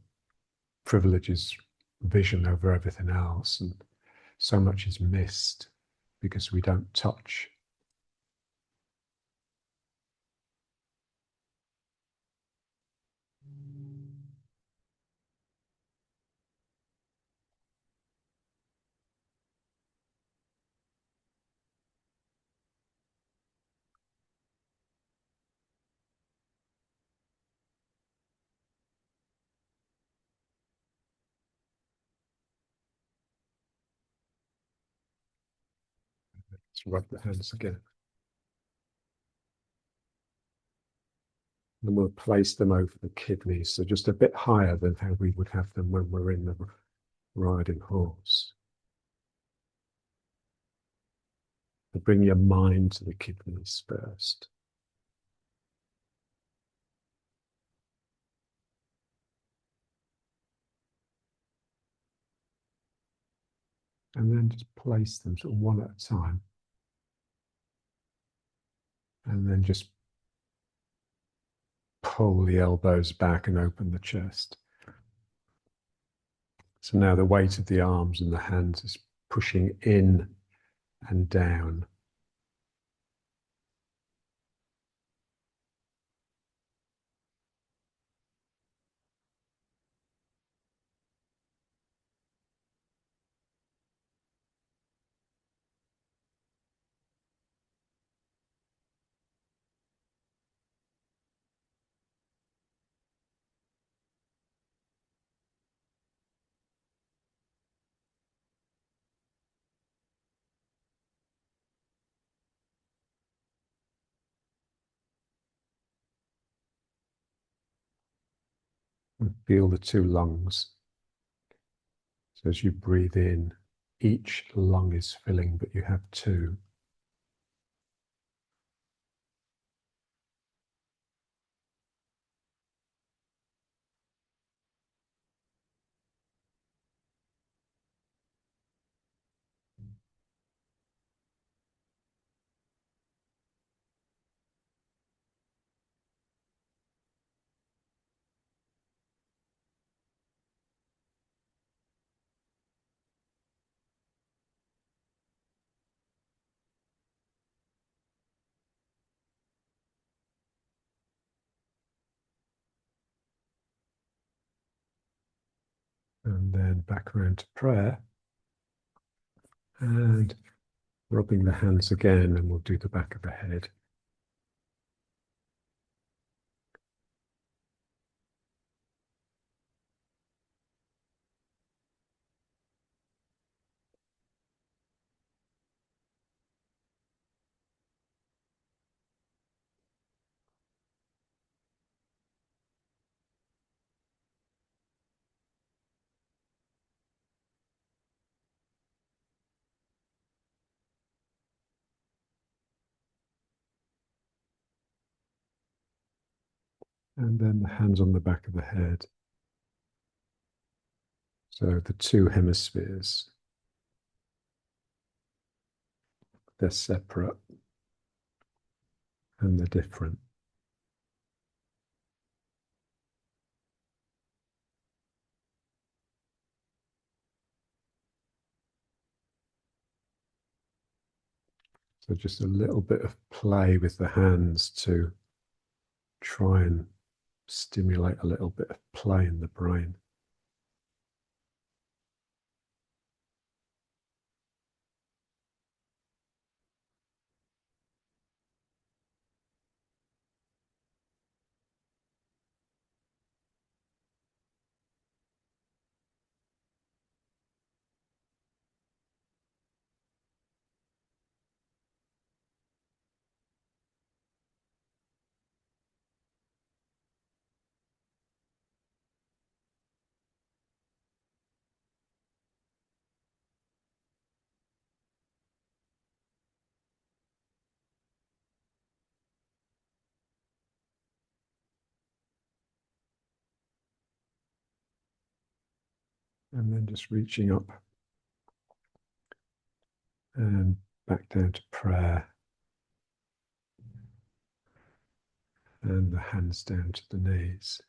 privileges vision over everything else, and so much is missed because we don't touch. Let's rub the hands again. And we'll place them over the kidneys, so just a bit higher than how we would have them when we're in the riding horse. And bring your mind to the kidneys first. And then just place them sort of one at a time. And then just pull the elbows back and open the chest. So now the weight of the arms and the hands is pushing in and down. And feel the two lungs. So as you breathe in, each lung is filling, but you have two. And then back around to prayer. And Rubbing the hands again, and we'll do the back of the head. And then the hands on the back of the head. So the two hemispheres, they're separate and they're different. So just a little bit of play with the hands to try and stimulate a little bit of play in the brain. And then just reaching up and back down to prayer. And the hands down to the knees.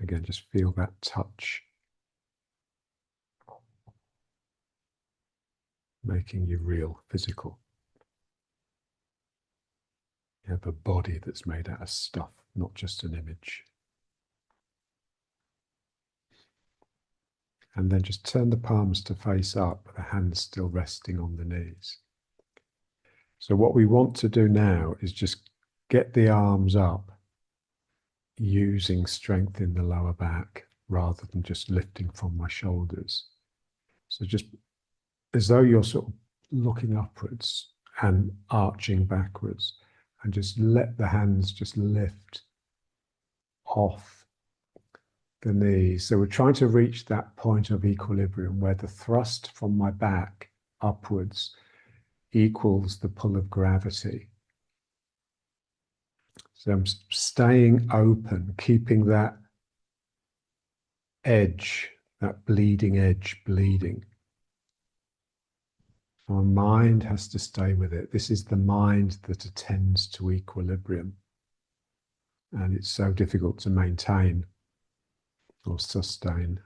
Again, just feel that touch, making you real, physical. You have a body that's made out of stuff, not just an image. And then just turn the palms to face up, the hands still resting on the knees. So what we want to do now is just get the arms up using strength in the lower back rather than just lifting from my shoulders. So just as though you're sort of looking upwards and arching backwards, and just let the hands just lift off the knees. So we're trying to reach that point of equilibrium where the thrust from my back upwards equals the pull of gravity. So I'm staying open, keeping that edge, that bleeding edge bleeding. Our mind has to stay with it. This is the mind that attends to equilibrium. And it's so difficult to maintain or sustain.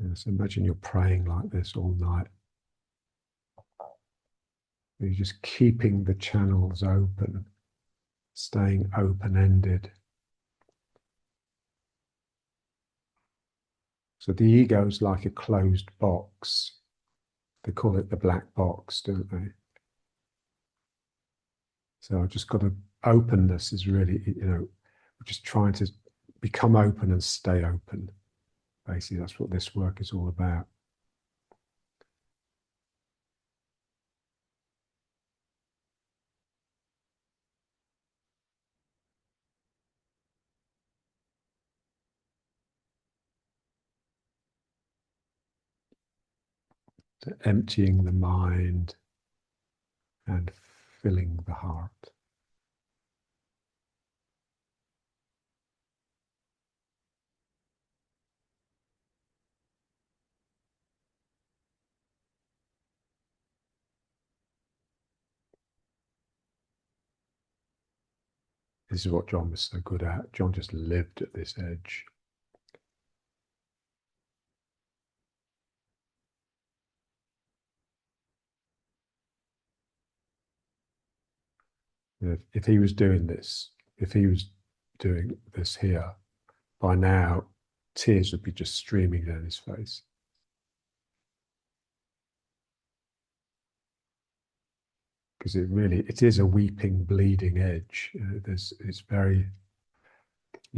Yes, imagine you're praying like this all night. You're just keeping the channels open, staying open-ended. So the ego is like a closed box. They call it the black box, don't they? So I've just got to, openness is really, we're just trying to become open and stay open. Basically, that's what this work is all about. So emptying the mind and filling the heart. This is what John was so good at. John just lived at this edge. If he was doing this, if he was doing this here, by now tears would be just streaming down his face. Because it is a weeping, bleeding edge. It's very,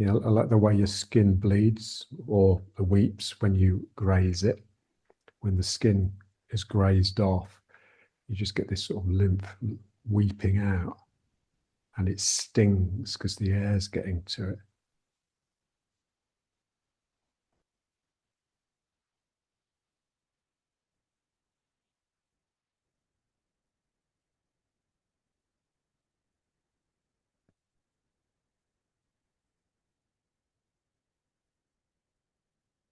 I like the way your skin bleeds or weeps when you graze it. When the skin is grazed off, you just get this sort of lymph weeping out, and it stings because the air's getting to it.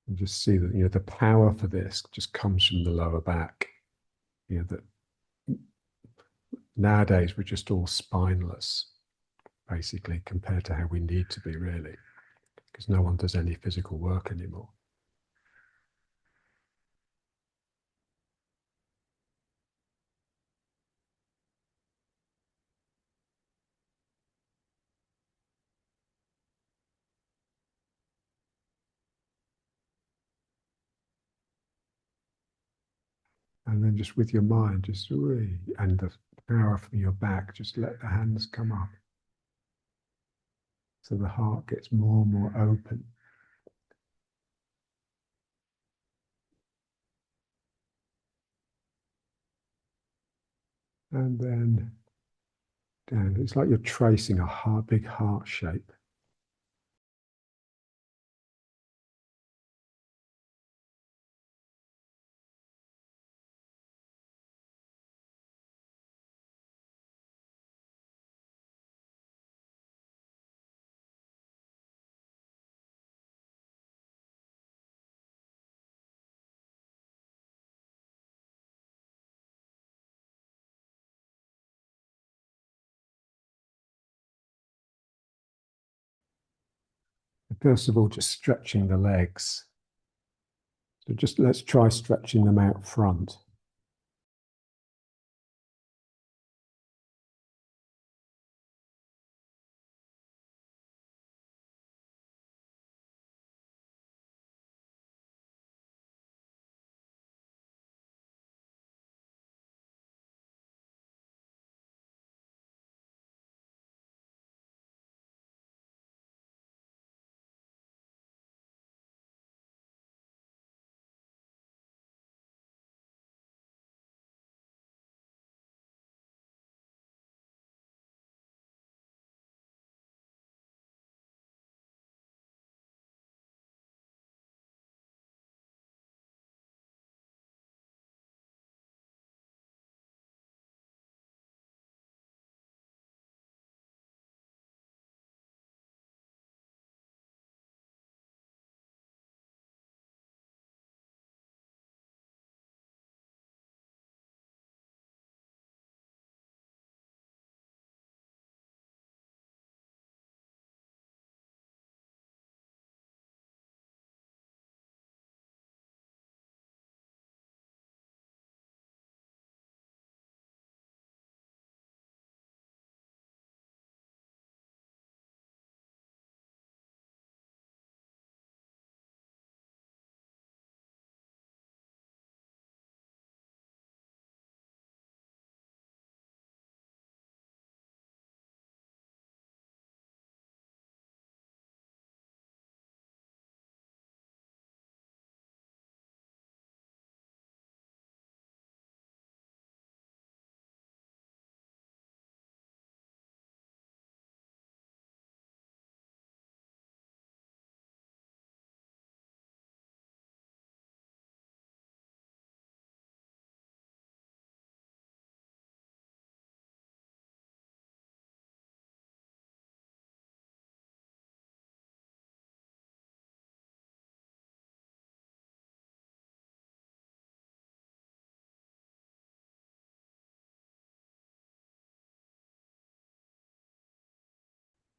And just see that the power for this just comes from the lower back. That nowadays we're just all spineless, basically, compared to how we need to be, really, because no one does any physical work anymore. And then just with your mind, just really, and the power from your back, just let the hands come up. So the heart gets more and more open. And then down. It's like you're tracing a big heart shape. First of all, just stretching the legs. So just let's try stretching them out front.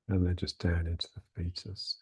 and then just down into the fetus.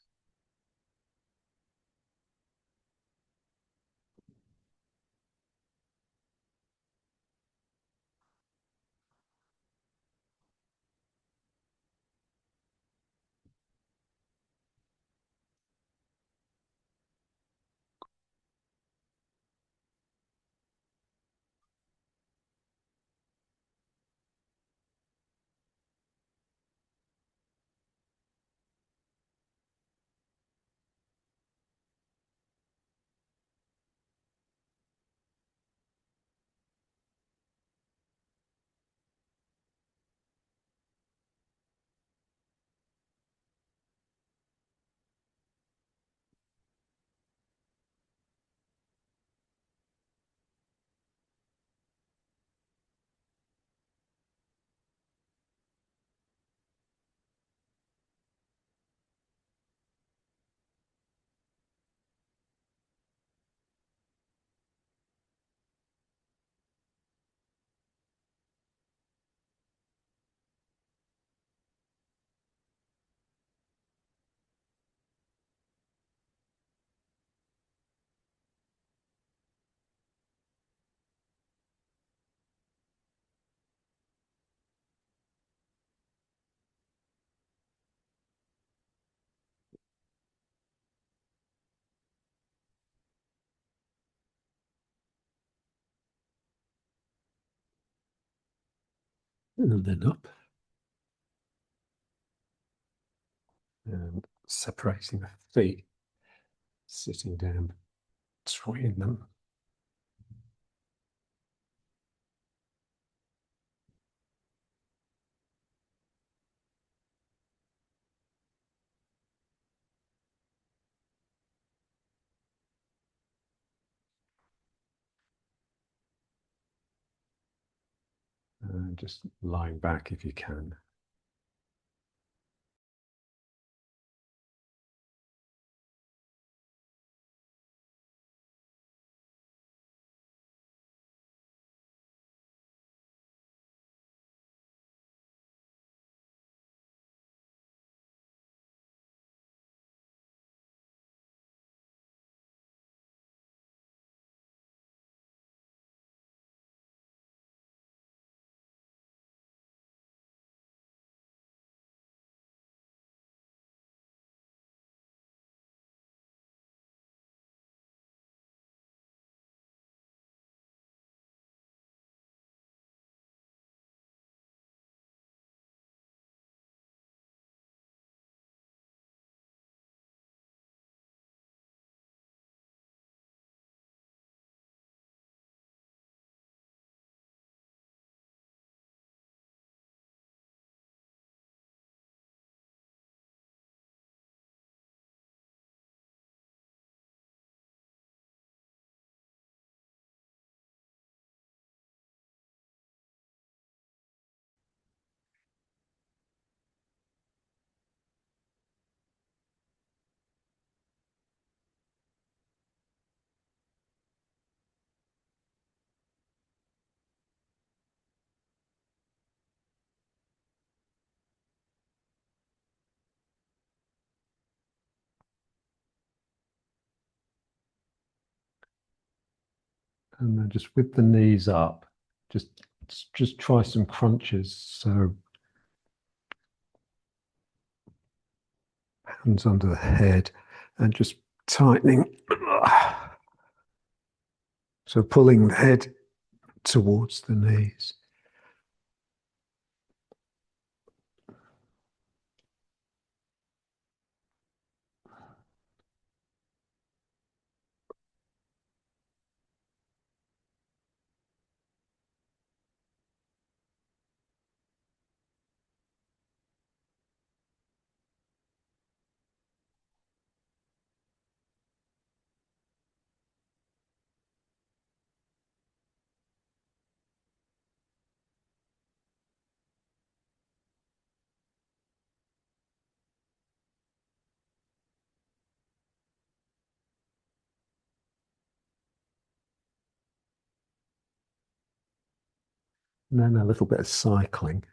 And then up. And separating the feet, sitting down between them. And just lying back if you can. And then just with the knees up, just try some crunches. So hands under the head and just tightening. So pulling the head towards the knees. And then a little bit of cycling.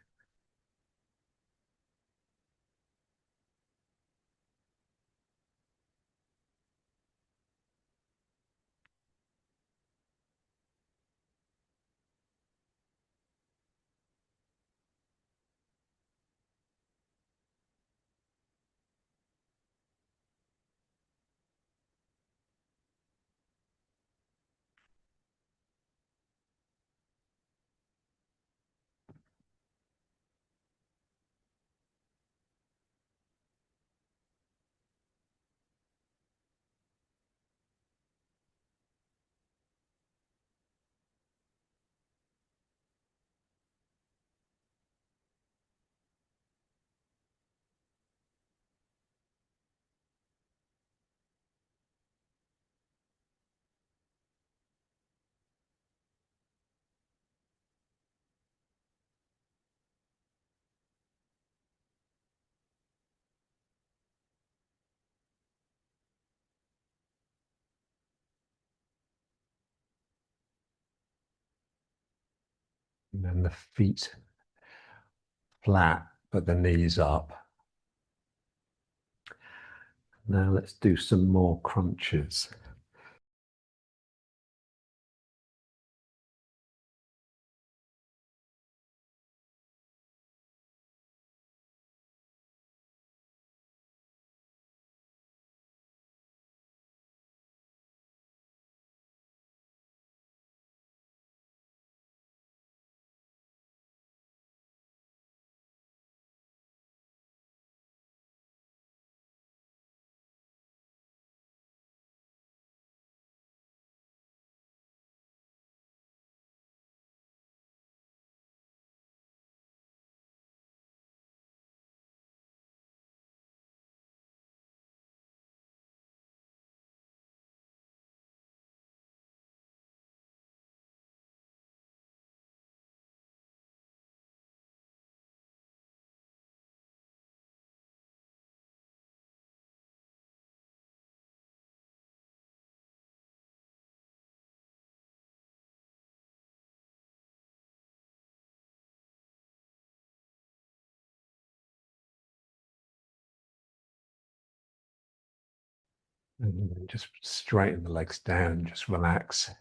And then the feet flat, but the knees up. Now let's do some more crunches. And then just straighten the legs down, just relax.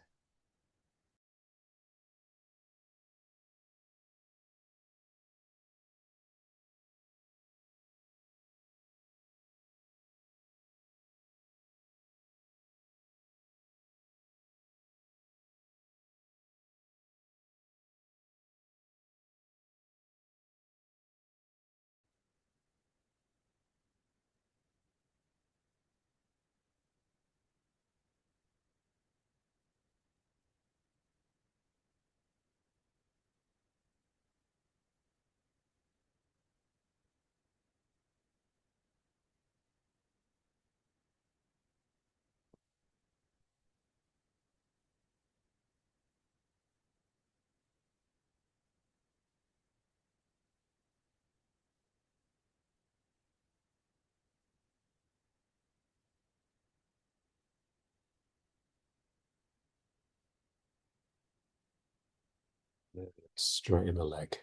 Straighten the leg.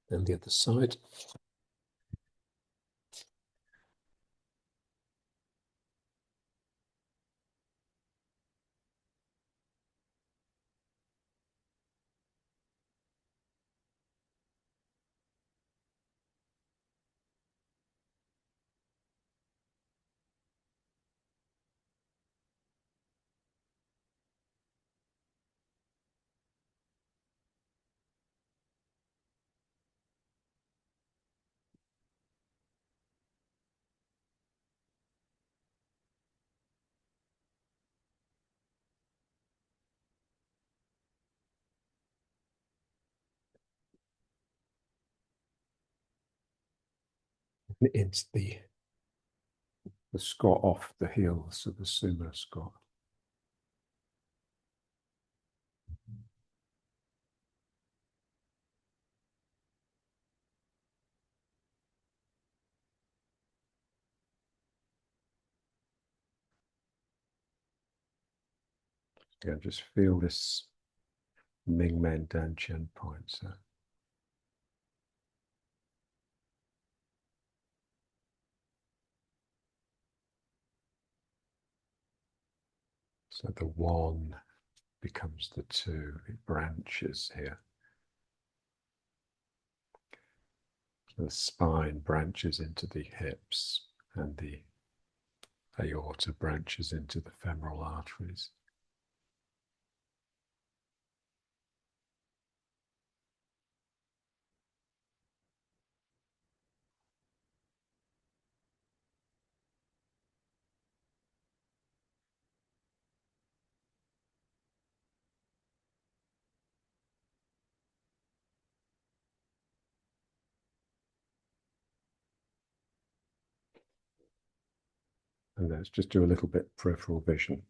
And the other side. It's the squat off the heels of the sumo squat. Yeah, just feel this Ming Men Dan Chen point. So the one becomes the two, it branches here. So the spine branches into the hips and the aorta branches into the femoral arteries. And let's just do a little bit peripheral vision.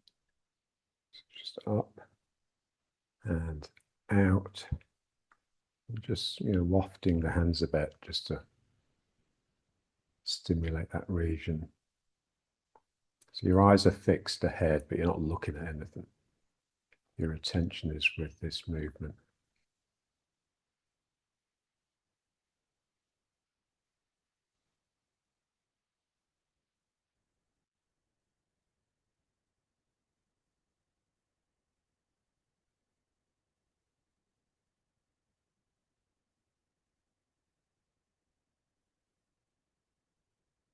So just up and out, and just wafting the hands a bit just to stimulate that region. So your eyes are fixed ahead, but you're not looking at anything. Your attention is with this movement.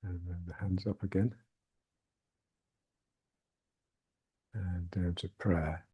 And then the hands up again. And down to prayer.